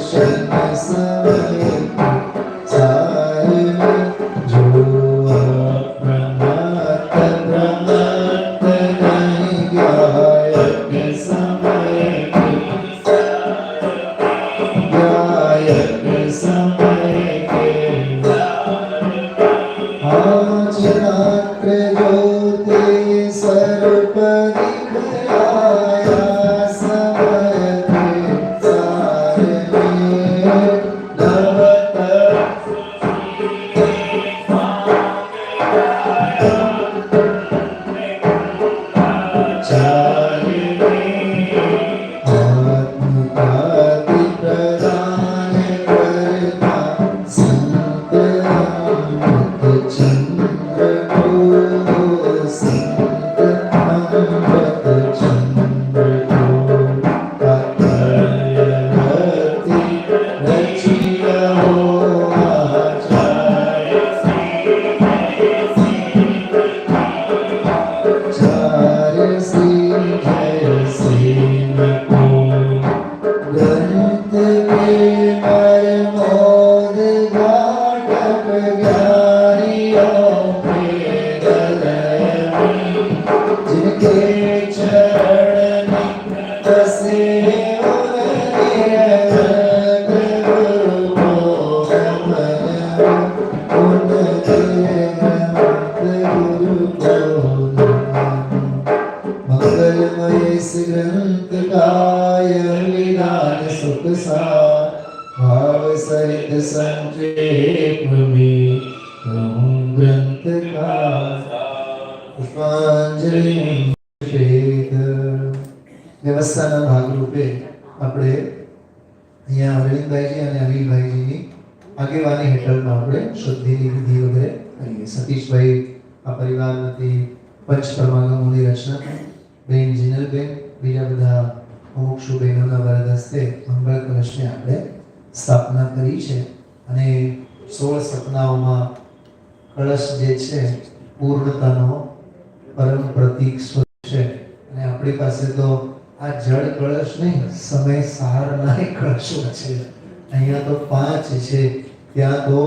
दर्शन समय सारे जो प्रमत प्रमत नहीं गायक समय गायक समय के आज रात्र ज्योति सर्प दिखलाया समय के सारे नवत आत्मकाति प्रदान करता संत अमृत चंद्र को संत अमृत चंद्र को अतयति रचिया हो आचार्य श्री जय श्री ग्रंथ के मर्मोद घाटक ज्ञानियों के हृदय में जिनके चरण बसे उन्हें गुरु को नमन उनके ग्रंथ गुरु को नमन मंगलमय इस ग्रंथ काय विधान सुख सार भाव सहित संक्षेप में कहूँ ग्रंथ का पुष्पांजलि निषेध વ્યવસ્થાના ભાગરૂપે આપણે અહીંયા અરવિંદભાઈજી અને અનિલભાઈજીની આગેવાની હેઠળમાં આપણે શુદ્ધિની વિધિ વગેરે કરીએ. સતીશભાઈ આ પરિવારમાંથી પંચ પરમાગમોની રચના બેન જીનલબેન બીજા બધા મુમુક્ષુ બહેનોના વરદ હસ્તે મંગળ કલશને આપણે સ્થાપના કરી છે અને 16 સપનાઓમાં કળશ જે છે પૂર્ણતાનો પરમ પ્રતીક સ્વરૂપ છે અને આપણી પાસે તો આ જળ કળશ નહીં સમય સહારના કળશો છે. અહીંયા તો 5 છે, ત્યાં તો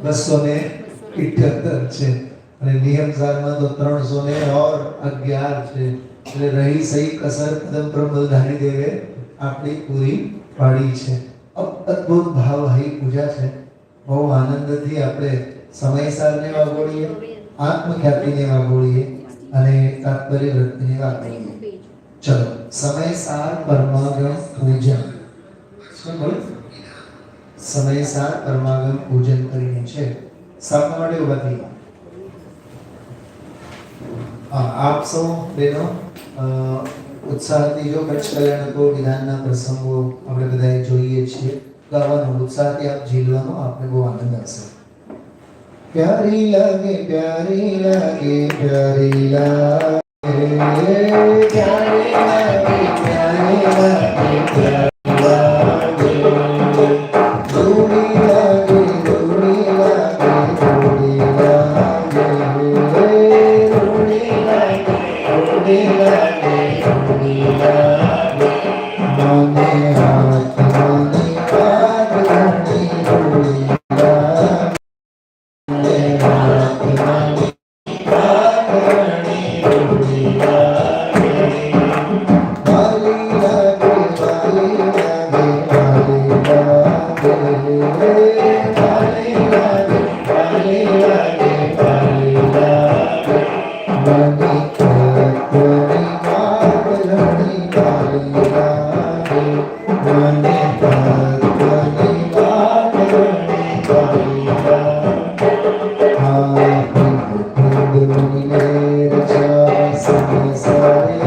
278 છે અને નિયમસારમાં તો 311 છે. એટલે રહી સહી કસર કદમ પર મલધારી દેવે આપણી પૂરી પાડી છે. અદ્ભુત ભાવવાહી પૂજા છે. બહુ આનંદથી આપણે સમયસારને વાગોળીએ, આત્મખ્યાતિને વાગોળીએ અને તાત્પર્ય વૃત્તિને વાગોળીએ. ચલો સમયસાર પરમાગમ પૂજન. શું બોલું? સમયસાર પરમાગમ પૂજન કરીને છે સ્થાપના માટે ઉભા થઈ. આપ સૌ બહેનો ઉત્સાહથી જો કચ્છ કલ્યાણકો વિધાનના પ્રસંગો આપણે બધાએ જોઈએ છીએ, ગાવાનો ઉત્સાહથી આપ ઝીલવાનો આપણે બહુ આનંદ આવશે. પ્યારી લાગે પ્યારી લાગે પ્યારી લાગે પ્યારી લાગે પ્યારી લાગે પ્યારી લાગે દૂરી લાગે દૂરી લાગે દૂરી લાગે દૂરી લાગે દૂરી લાગે દૂરી લાગે મને હાથ મને પાગ ધણી દૂરી લાગે મને હાથ મને પાગ ધણી દૂરી લાગે વાલી લાગે વાલી લાગે વાલી લાગે વાલી લાગે વાલી લાગે વાલી લાગે મને તત્વની પાગ ધણી વાલી લાગે મને તત્વની પાગ ધણી વાલી લાગે આ ભૂંદની રચા સંસારે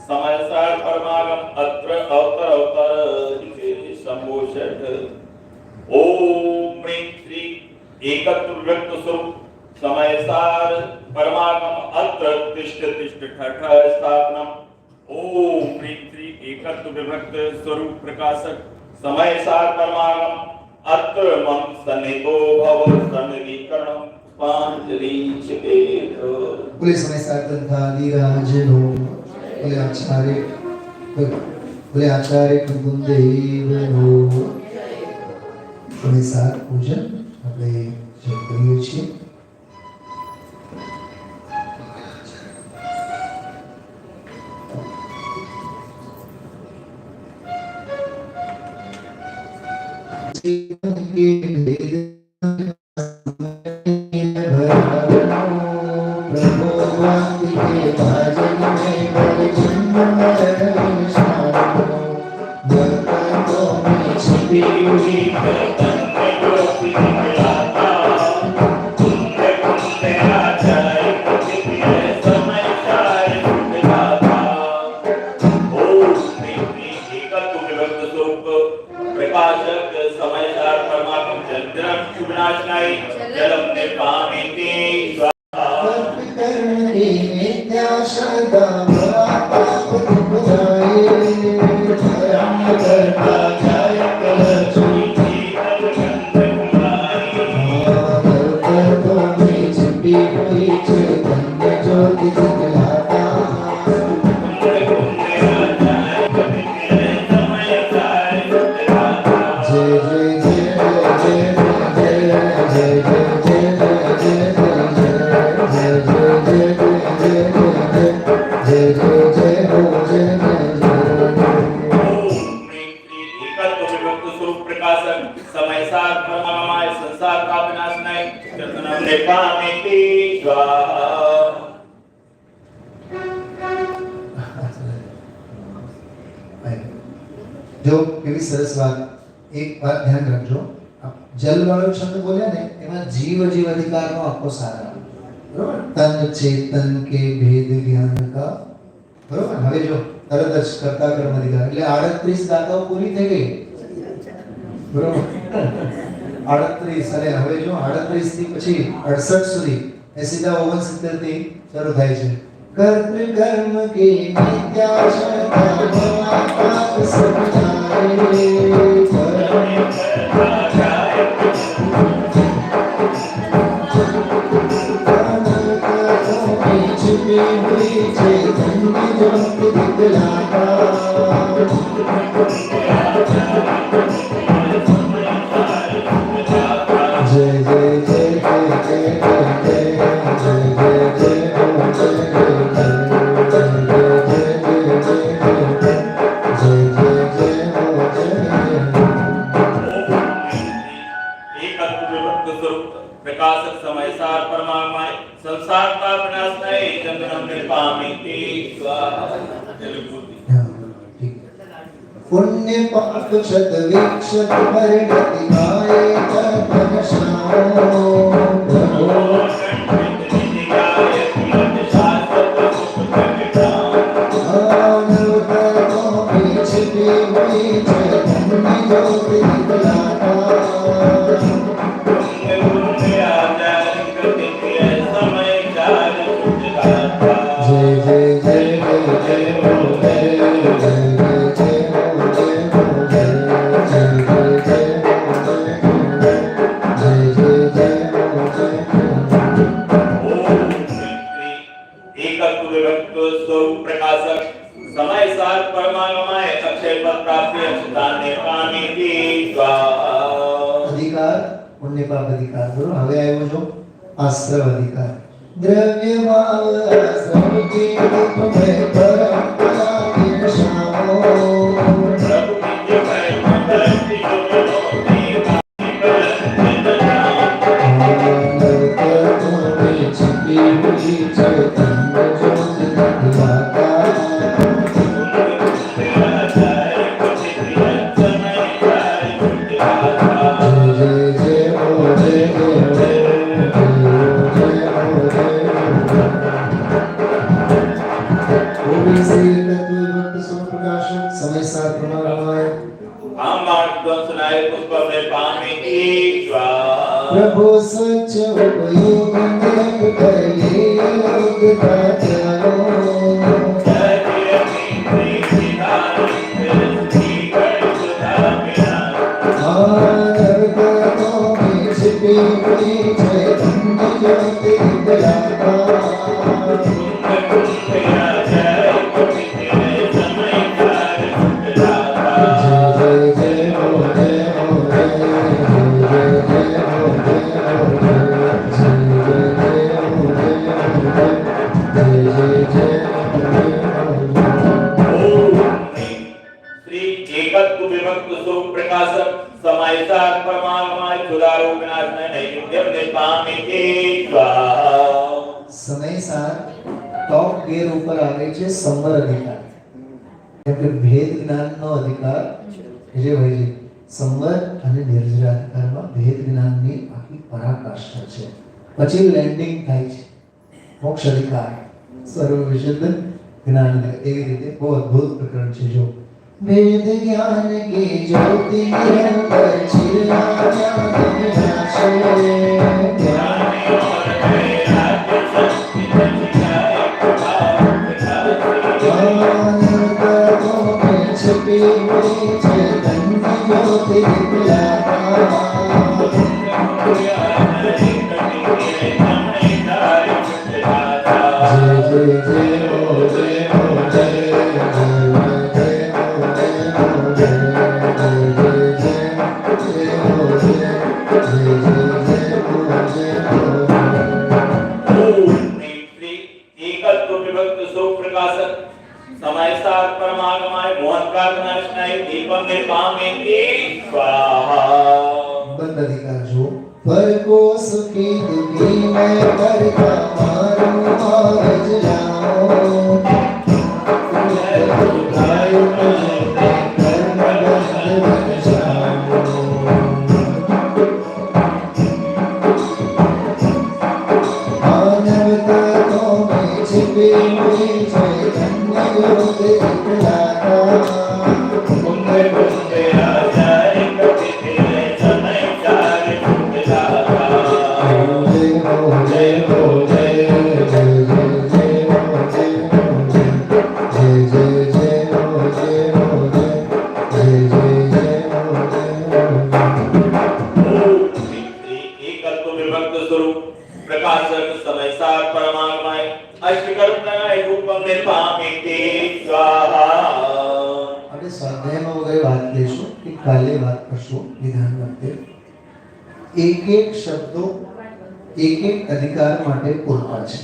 समयसार परमागम अत्र अवतर अवतर शंभो षट ओम ह्रीं श्री एकत्व व्यक्त स्वरूप समयसार परमागम अत्र तिष्ठ तिष्ठ ठठ स्थापनम ओम ह्रीं श्री एकत्व विभक्त स्वरूप प्रकाशक समयसार परमागम अत्र मम सन्निधो भव सन्निधिकरणम पांचली चिपेत बोले समय सार्थक था धीराजनो बोले आचार्य कुंदेवनो समय साथ पूजन આપણે જે કરીએ છીએ जो केवी सरस बात एक बात ध्यान रखो जल वाળો शब्द बोल्या ने एમાં जीव जीव अधिकार नो आखो सारा बरोबर तन चेतन के भेद ज्ञान का बरोबर હવે જો તરત જ કર્તા કર્મ अधिकार એટલે 38 દાતાઓ પૂરી થઈ ગઈ બરોબર 38 અને હવે જો 38 થી પછી 68 સુધી એ સીધા 69 થી શરૂ થાય છે कर्तृ कर्म के मिथ्याशता भवापाप सब जाए छुपी हुई चैतन्य ज्योति दिखलाता जय जय जय जय जय प्रकाशक समयसार परमात्मा संसार का विनाश नहीं चंद्रम निर्पामिति पुण्य पाप क्षत वीक्षत परिणति गाये तपन श्यामो आश्रव अधिकार द्रव्य भाव आश्रव के रूप में परंपरा विरसाओ प्रभु की जय मंगलती छिपी हुई चैतन्य ज्योति दिखलाता Thank you. युग निरंग कर ये योग का त्यागो छिपी हुई चैतन्य ज्योति दिखलाता समायसार परमात्मा सुधारो विनाशनाय नैवेद्यम निर्पामिते स्वाहा સમયસાર ટોપ ગેર ઉપર આવે છે સંવર અધિકાર એટલે ભેદ જ્ઞાનનો અધિકાર જે હોય છે સંવર અને નિર્જરા અધિકારમાં ભેદ જ્ઞાનની આખી પરાકાષ્ઠા છે પછી લેન્ડિંગ થાય છે મોક્ષ અધિકાર સર્વ વિશુદ્ધ જ્ઞાન એવી રીતે બહુ અદ્ભુત પ્રકરણ છે જો वेद ज्ञान की ज्योति निरंतर चिराया विनाशे छिपी हुई चैतन्य ज्योति दिखलाता जय जय जय हो जय हो जय समायसार परमात्मा मोहन प्रार्थनाय दीपम निर्पामिते स्वाहा बंद अधिकार जो पर को सुखी दुखी मैं करता मारूं आज जाओ छिपी हुई चैतन्य ज्योति दिखलाता कुंभे कुंभे आचार्य कपि तेरे समय चार दिखलाता जय हो जय हो जय जय जय हो जय हो जय जय जय हो जय हो जय जय जय हो एकत्व विभक्त स्वरूप प्रकाशक समयसार परमात्मा अष्टकर्मणाय रूपम निर्पामिते स्वाहा આપણે સ્વાધ્યાયમાં વગેરે વાત લઈશું કે કાલે વાત કરશું વિધાન વખતે એક એક શબ્દો એક એક અધિકાર માટે પૂરતા છે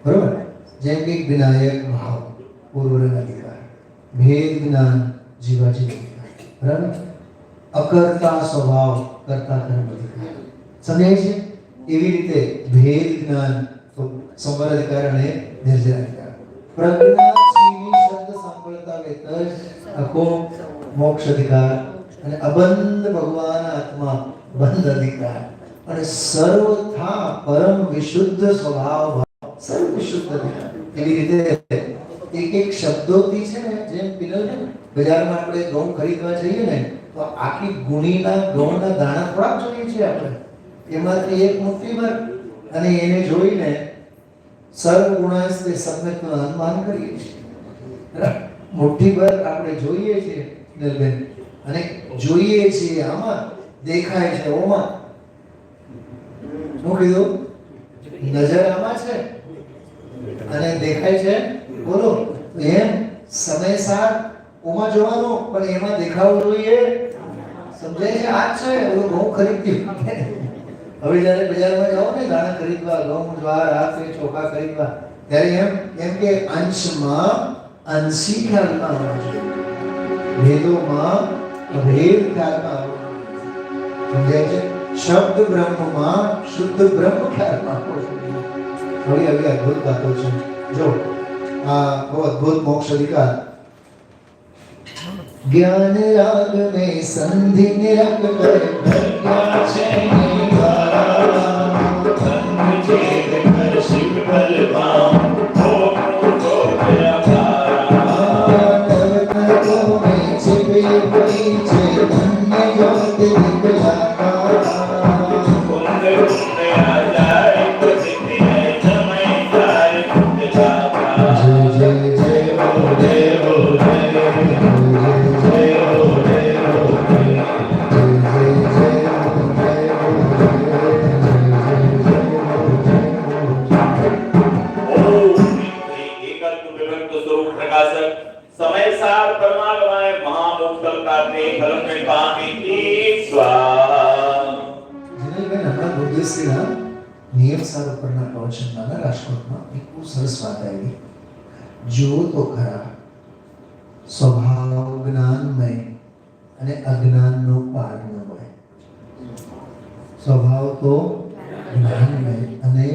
બરાબર જેમ કે વિનાયક ભાવ પૂર્વરંગ અધિકાર ભેદ જ્ઞાન જીવાજી અધિકાર બરાબર અકર્તા સ્વભાવ કર્તા કર્મ અધિકાર સમજાય છે એવી રીતે ભેદ જ્ઞાન તો સંવર અધિકાર અને નિર્જર અધિકાર પ્રજ્ઞાક્ષીની શબ્દ સાંભળતા વેત જ આખો મોક્ષ અધિકાર અને અબંધ ભગવાન આત્મા બંધ અધિકાર અને સર્વથા પરમ વિશુદ્ધ સ્વભાવ સર્વ વિશુદ્ધ અધિકાર એવી રીતે એક એક શબ્દોથી છે ને જેમ પિલર ને બજારમાં આપણે ઘઉં ખરીદવા જઈએ ને તો આખી ગુણીના ઘઉંના દાણા થોડાક જોઈએ છે આપણે એમાંથી એક મુઠ્ઠીભર અને એને જોઈને સર્વ ગુણાસ્તે સમ્યકનું અનુમાન કરીએ છીએ મુઠ્ઠીભર આપણે જોઈએ છીએ નલબેન અને જોઈએ છીએ આમાં દેખાય છે ઓમાં શું કીધું નજર આમાં છે અને દેખાય છે બોલો એમ સમયસાર ઓમાં જોવાનું પણ એમાં દેખાવું જોઈએ સમજાય છે આ છે ઓલો ઘઉં ખરીદી હવે જ્યારે બજારમાં જાઓ ને દાણા ખરીદવા ઘઉં જ્વાર આપે ચોખા ખરીદવા ત્યારે એમ કે અંશમાં અંશી ખ્યાલમાં આવવાનું છે ભેદોમાં ભેદ ખ્યાલમાં આવવાનું સમજાય છે શબ્દ બ્રહ્મમાં શુદ્ધ બ્રહ્મ ખ્યાલમાં આવવાનું થોડી આવી અદ્ભુત વાતો છે જો આ બહુ અદ્ભુત મોક્ષ અધિકાર ज्ञान राग में संधि निरख कर प्रज्ञा चैनी द्वारा छेद कर शिव बलवान हो तव में छिपी हुई चैतन्य ज्योति दिखलाता कुंद कुंद आचार्य નિયમસાર ઉપરના પ્રવચનમાં રાજકોટમાં એક બહુ સરસ વાત આવી. જુઓ તો ખરા, સ્વભાવ જ્ઞાનમય અને અજ્ઞાનનો પાર ન હોય. સ્વભાવ તો જ્ઞાનમય અને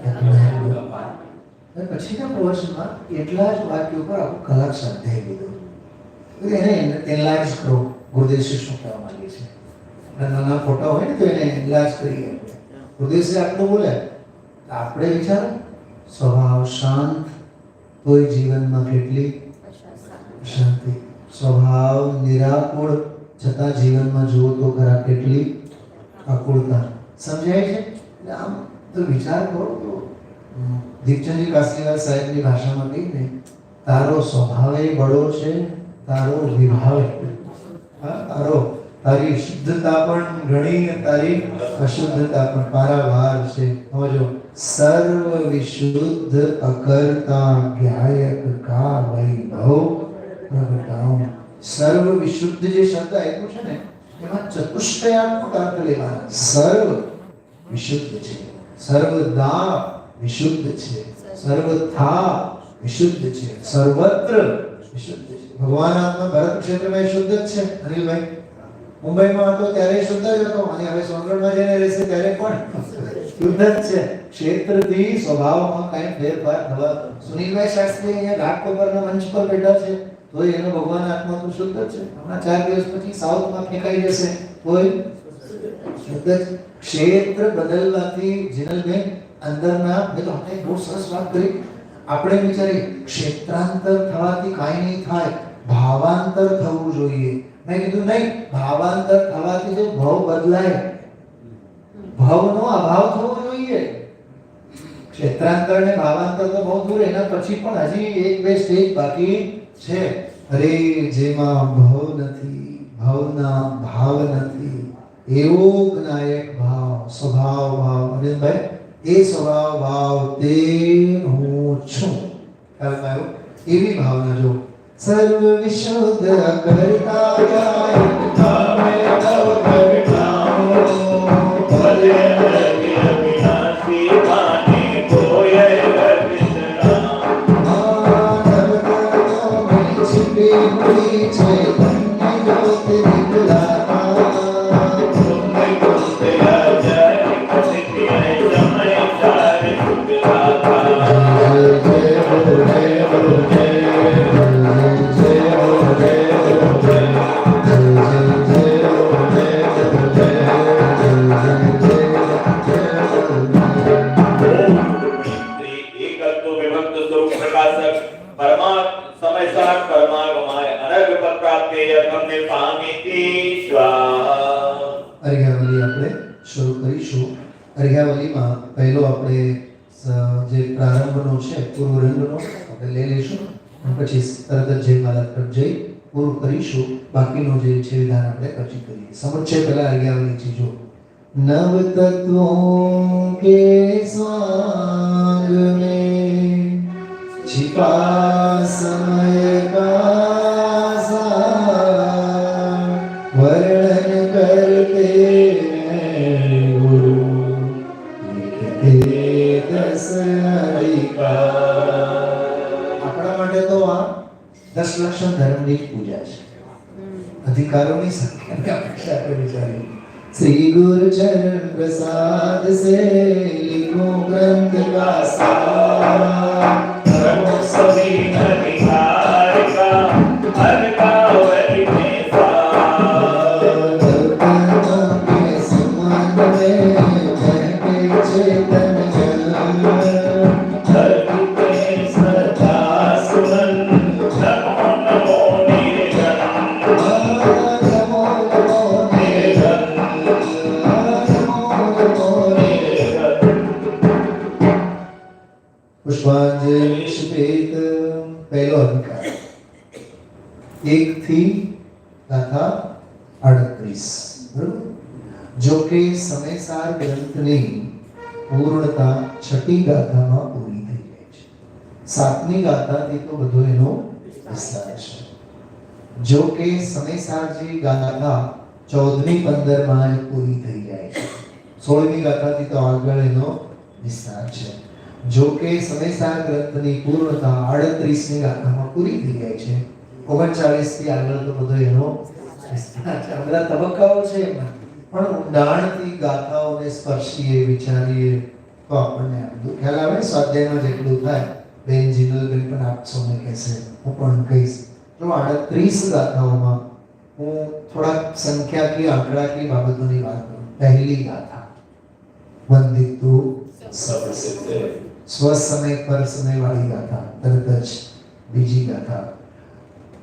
અજ્ઞાનનો પાર. અને પછીના પ્રવચનમાં એટલા જ વાક્યો પર આખું કલાક સ્વાધ્યાય લીધો. એને એનલાર્જ કરો. ગુરુદેવ શું કહેવા માંગે છે? નાના ફોટા હોય ને તો એને એનલાર્જ કરીએ. ગુરુદેવ આટલું બોલે, આપણે વિચારો સ્વભાવ શાંત તોય જીવનમાં કેટલી શાંતિ, સ્વભાવ નિરાકુળ છતાં જીવનમાં જુઓ તો ખરા કેટલી આકુળતા. સમજાય છે? એટલે આમ તો વિચાર કરો તો દીપચંદજી કાસલીવાલ સાહેબની ભાષામાં કહીને, તારો સ્વભાવે બળો છે, તારો વિભાવે, તારો તારી શુદ્ધતા પણ ઘણી, તારી અશુદ્ધતા પણ પારાવાર છે. સમજો, સર્વ વિશુદ્ધ અકર્તા જ્ઞાયક કા વૈભવ પ્રગટાઉ. સર્વ વિશુદ્ધ જે શબ્દ આપ્યો છે ને, એમાં ચતુષ્ટયાત્મક અર્થ લેવાના. સર્વ વિશુદ્ધ છે, સર્વદા વિશુદ્ધ છે, સર્વથા વિશુદ્ધ છે, સર્વત્ર વિશુદ્ધ છે. ભગવાન આત્મા ભરત ક્ષેત્રમાં શુદ્ધ જ છે. અનિલભાઈ મુંબઈમાં હતો ત્યારે શુદ્ધ જ હતો, અને હવે સોનગઢમાં જઈને રહેશે ત્યારે પણ શુદ્ધ જ છે. ક્ષેત્રથી સ્વભાવમાં કાંઈ ફેરફાર થવા. સુનિલભાઈ શાસ્ત્રી અહીંયા ઘાટકોપરના મંચ પર બેઠા છે, તો એનો ભગવાન આત્મા તો શુદ્ધ જ છે. હમણાં 4 દિવસ પછી સાઉથમાં ફેંકાઈ જશે, તોય શુદ્ધ જ. ક્ષેત્ર બદલવાથી જીનલબેન અંદરના, મેં તો આપણે બહુ સરસ વાત કરી. આપણે વિચારીએ ક્ષેત્રાંતર થવાથી કાંઈ નહીં થાય, ભાવાંતર થવું જોઈએ. મેં કીધું નહીં, ભાવાંતર થવાથી જો ભાવ બદલાય, ભાવનો અભાવ થવો જોઈએ. ક્ષેત્રાંતર ને ભાવાંતર તો બહુ દૂર, એના પછી પણ હજી 1-2 સ્ટેજ બાકી છે. અરે જેમાં ભાવ નથી, ભાવના ભાવ નથી, એવો જ્ઞાયક ભાવ, સ્વભાવ ભાવ. અને ભાઈ એ સ્વભાવ ભાવ તે હું છું, એવી ભાવના જો. સર્વ વિશુદ્ધ કરતા જાય તમે નવ કરતાઓ ભલે લગે અવિનાશી વાને કોઈ વિશ્રામ. માનવ કરતો મેં छिपी हुई છે ધન્ય જ્યોત નિકલાતા. तुमने कुंते अजय कथित है समय चार शुक्लाता. जय बोले અર્ઘ્યાવલી આપણે શરૂ કરીશું. અર્ઘ્યાવલીમાં પહેલો આપણે જે પ્રારંભનો છે પૂર્વરંગનો આપણે લઈ લઈશું, પછી તરત જ જય માલા તરફ જઈ પૂરું કરીશું. બાકીનો જે છે વિધાન આપણે પછી કરીએ. સમજશે પહેલા અર્ઘ્યાવલી છે. જો નવ તત્વોं के स्वांग में छिपा समय का सार वर्णन करते हैं गुरु लिखते 10 अधिकार. આપણા માટે તો આ 10 લક્ષણ ધર્મની પૂજા છે. અધિકારોની સંખ્યા અપેક્ષા કરી વિચારી. श्री गुरु चरण प्रसाद से लिखो ग्रंथ का सार. धर्म सभी अधिकार का हर कावली में सार. धर्म के संबंध में महके चेतन जन. धरती पे श्रद्धा सुमन नमो नमो निर्गण. नमो नमो निर्गण. પુષ્પાંજલિ ક્ષિપેત. પહેલો અધિકાર 1 થી ગાથા 38. બરોબર. જો કે સમયસાર ગ્રંથની પૂર્ણતા 6મી ગાથામાં પૂરી થઈ ગઈ છે. 7મી ગાથાથી તો બધો એનો વિસ્તાર છે. જો કે સમયસારજી ગાથા 14મી 15માં પૂરી થઈ જાય છે. 16મી ગાથાથી તો આગળ એનો વિસ્તાર છે. જો કે સમયસાર ગ્રંથની પૂર્ણતા 38ની ગાથામાં પૂરી થઈ ગઈ છે. 39 થી આગળ તો બધો એનો વિસ્તાર છે. આ બધા તબક્કાઓ છે એમાં. પણ ઊંડાણથી ગાથાઓને સ્પર્શીએ, વિચારીએ તો આપણને આ બધું ખ્યાલ આવે. સ્વાધ્યાયમાં જેટલું થાય બેન જીનલબેન પણ આપ સૌને કહેશે, હું પણ કહીશ. જો 38 ગાથાઓમાં હું થોડાક સંખ્યાકીય આંકડાકીય બાબતોની વાત કરું. પહેલી ગાથા વંદિતુ સવસિદ્ધ સ્વસમય પર સમય વાળી ગાથા. તરત જ બીજી ગાથા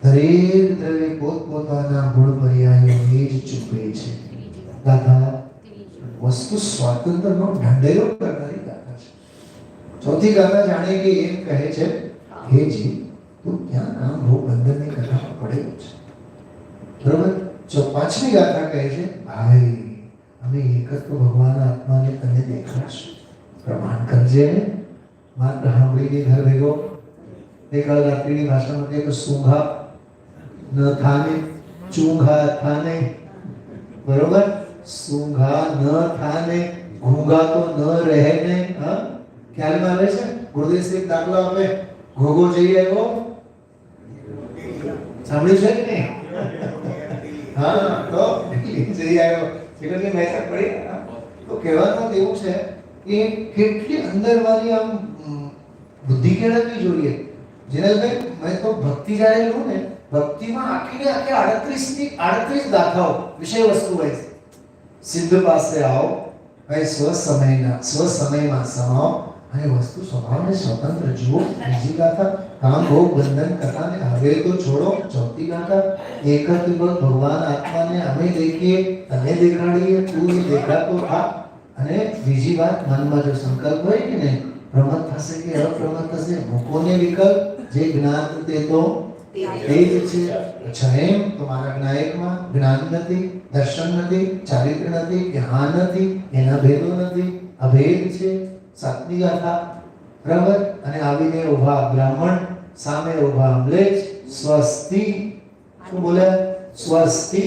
દરેક દ્રવ્ય પોતપોતાના ગુણ પર્યાયો એ જ ચૂકે છે. ગાથા વસ્તુ સ્વાતંત્રનો ઢંઢેરો કરનારી ગાથા છે. ચોથી ગાથા જાણે કે એમ કહે છે, હે જી તું ક્યાં કામ ભોગ બંધનની કથામાં પડેલો છે. બરોબર. જો પાંચમી ગાથા કહે છે, ભાઈ અમે એક જ તો ભગવાન આત્માને તને દેખાડશું, પ્રમાણ કરજે ને. માત્ર સાંભળીને ઘર ભેગો ગઈકાલ રાત્રિની ભાષામાં કહે તો સૂંઘા ન થાને ચૂંઘા થાને. બરોબર. સૂંઘા ન થાને, ઘૂંઘા તો ન રહે ને. હા, ખ્યાલમાં આવે છે. ગુરુદેવ શ્રી દાખલો આપે, ઘોઘો જઈ આવ્યો, સાંભળ્યું છે કે નહીં? હા, તો જઈ આવ્યો એટલે મેસેજ પડી. તો કહેવાનું એવું છે કે કેટલી અંદરવાળી આમ બુદ્ધિ કેળવવી જોઈએ. જીનલભાઈ, મેં તો ભક્તિ જ્યારે લઉં ને, ભક્તિમાં આખી 38 ગાથાઓ વિષય વસ્તુ હોય છે. સિદ્ધ પાસે આવો, ભાઈ સ્વસમયમાં સમાવો અને વસ્તુ સ્વભાવને સ્વતંત્ર જુઓ. બીજી ગાથા કામ ભોગ બંધન કથાને હવે તો છોડો. ચોથી ગાથા એક જ ભગવાન આત્માને અમે દેખીએ, તને દેખાડીએ, તું દેખાતો થા. અને બીજી વાત, મનમાં જો સંકલ્પ હોય કે નહીં, પ્રમત થશે કે અપ્રમત થશે, મૂકોને વિકલ્પ, જે જ્ઞાત તે તો તે જ છે. અચ્છા, એમ તો મારા જ્ઞાયકમાં જ્ઞાન નથી, દર્શન નથી, ચારિત્ર નથી, જ્ઞાન નથી, એના ભેદો નથી, અભેદ છે. સાતમી ગાથા. બરાબર. અને આવીને ઉભા બ્રાહ્મણ, સામે ઉભા અમલેચ. સ્વસ્તિ, શું બોલે? સ્વસ્તિ,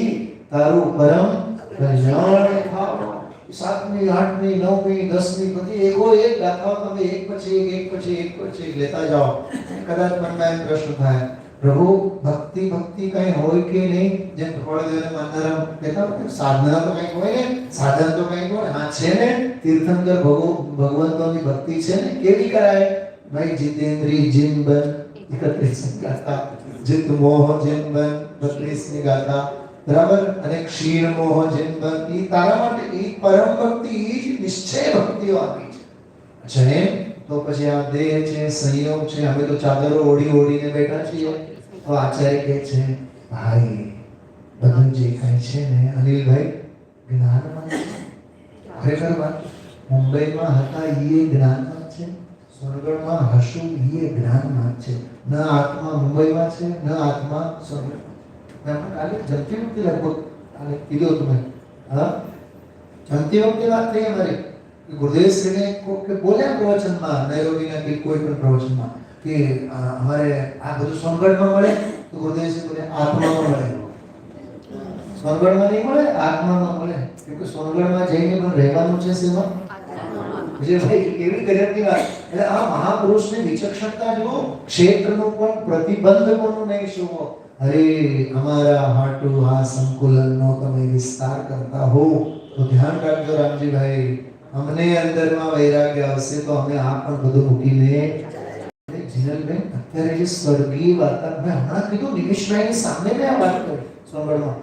તારું પરમ કલ્યાણ થાવ. 7મી, 8મી, 9મી, 10મી બધી એકો એક ગાથાઓ તમે એક પછી એક લેતા જાઓ. કદાચ મનમાં એમ પ્રશ્ન થાય, પ્રભુ ભક્તિ કઈ હોય કે નહીં? જેમ થોડા મંદરમ કહેતા સાધના તો કઈ હોય ને, સાધન તો કઈ હોય. હા છે ને, તીર્થંકર ભગવંતોની ભક્તિ છે ને, કેવી કરાય? ભાઈ જીતેન્દ્રી જીન બન 31ની ગાથા, જીત મોહ જીન બન 32ની ગાથા. બરાબર. અને ક્ષીર મોહ જીન બન, એ તારા માટે એ પરમ ભક્તિ, એ જ નિશ્ચય ભક્તિઓ આપી છે. અચ્છા, એમ તો પછી આ દેહ છે, સંયોગ છે, અમે તો ચાદરો ઓઢીને બેઠા છીએ. તો આચાર્ય કહે છે, ભાઈ બધું જે કાંઈ છે ને અનિલભાઈ જ્ઞાનમાં છે. ખરેખર વાત, મુંબઈમાં હતા એ જ્ઞાનમાં છે, સ્વર્ગમાં હશું એ જ્ઞાનમાં છે. ન આત્મા મુંબઈમાં છે, ન આત્મા સ્વર્ગ. મેં કાલે જમતી વખતે લગભગ કાલે કીધું હતું મેં. હા, જમતી વખતે વાત થઈ અમારી. ગુરુદેવશ્રીને બોલ્યા પ્રવચનમાં, નૈરોબીના કે કોઈ પણ પ્રવચનમાં કે અમારે આ બધું સોનગઢમાં મળે. તો ગુરુદેવશ્રી બોલે આત્મામાં મળે. સોનગઢમાં નહીં મળે, આત્મામાં મળે. કેમ સોનગઢમાં જઈને પણ રહેવાનું છે સેવા. જે ભાઈ કેવી ગજબની વાત. એટલે આ મહાપુરુષની વિચક્ષણતા જુઓ. ક્ષેત્રનું પણ પ્રતિબંધ કોનું નહીં શું. અરે અમારા હાટુ આ સંકુલનનો તમે વિસ્તાર કરતા હો તો ધ્યાન રાખજો રામજીભાઈ. અમને અંદરમાં વૈરાગ્ય આવશે તો અમે આ પણ બધું મૂકીને. જીનલબેન, અત્યારે જે સ્વર્ગીય વાર્તા મેં હમણાં કીધું, નિમિષભાઈની સામે મેં આ વાત કરી સોનગઢમાં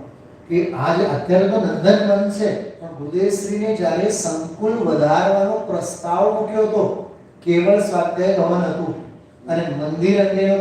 કે આજ અત્યારે તો નંદનવન છે, પણ ગુરુદેવશ્રીને જ્યારે સંકુલ વધારવાનો પ્રસ્તાવ મૂક્યો હતો, કેવળ સ્વાધ્યાય ભવન હતું અને મંદિર અંગેનો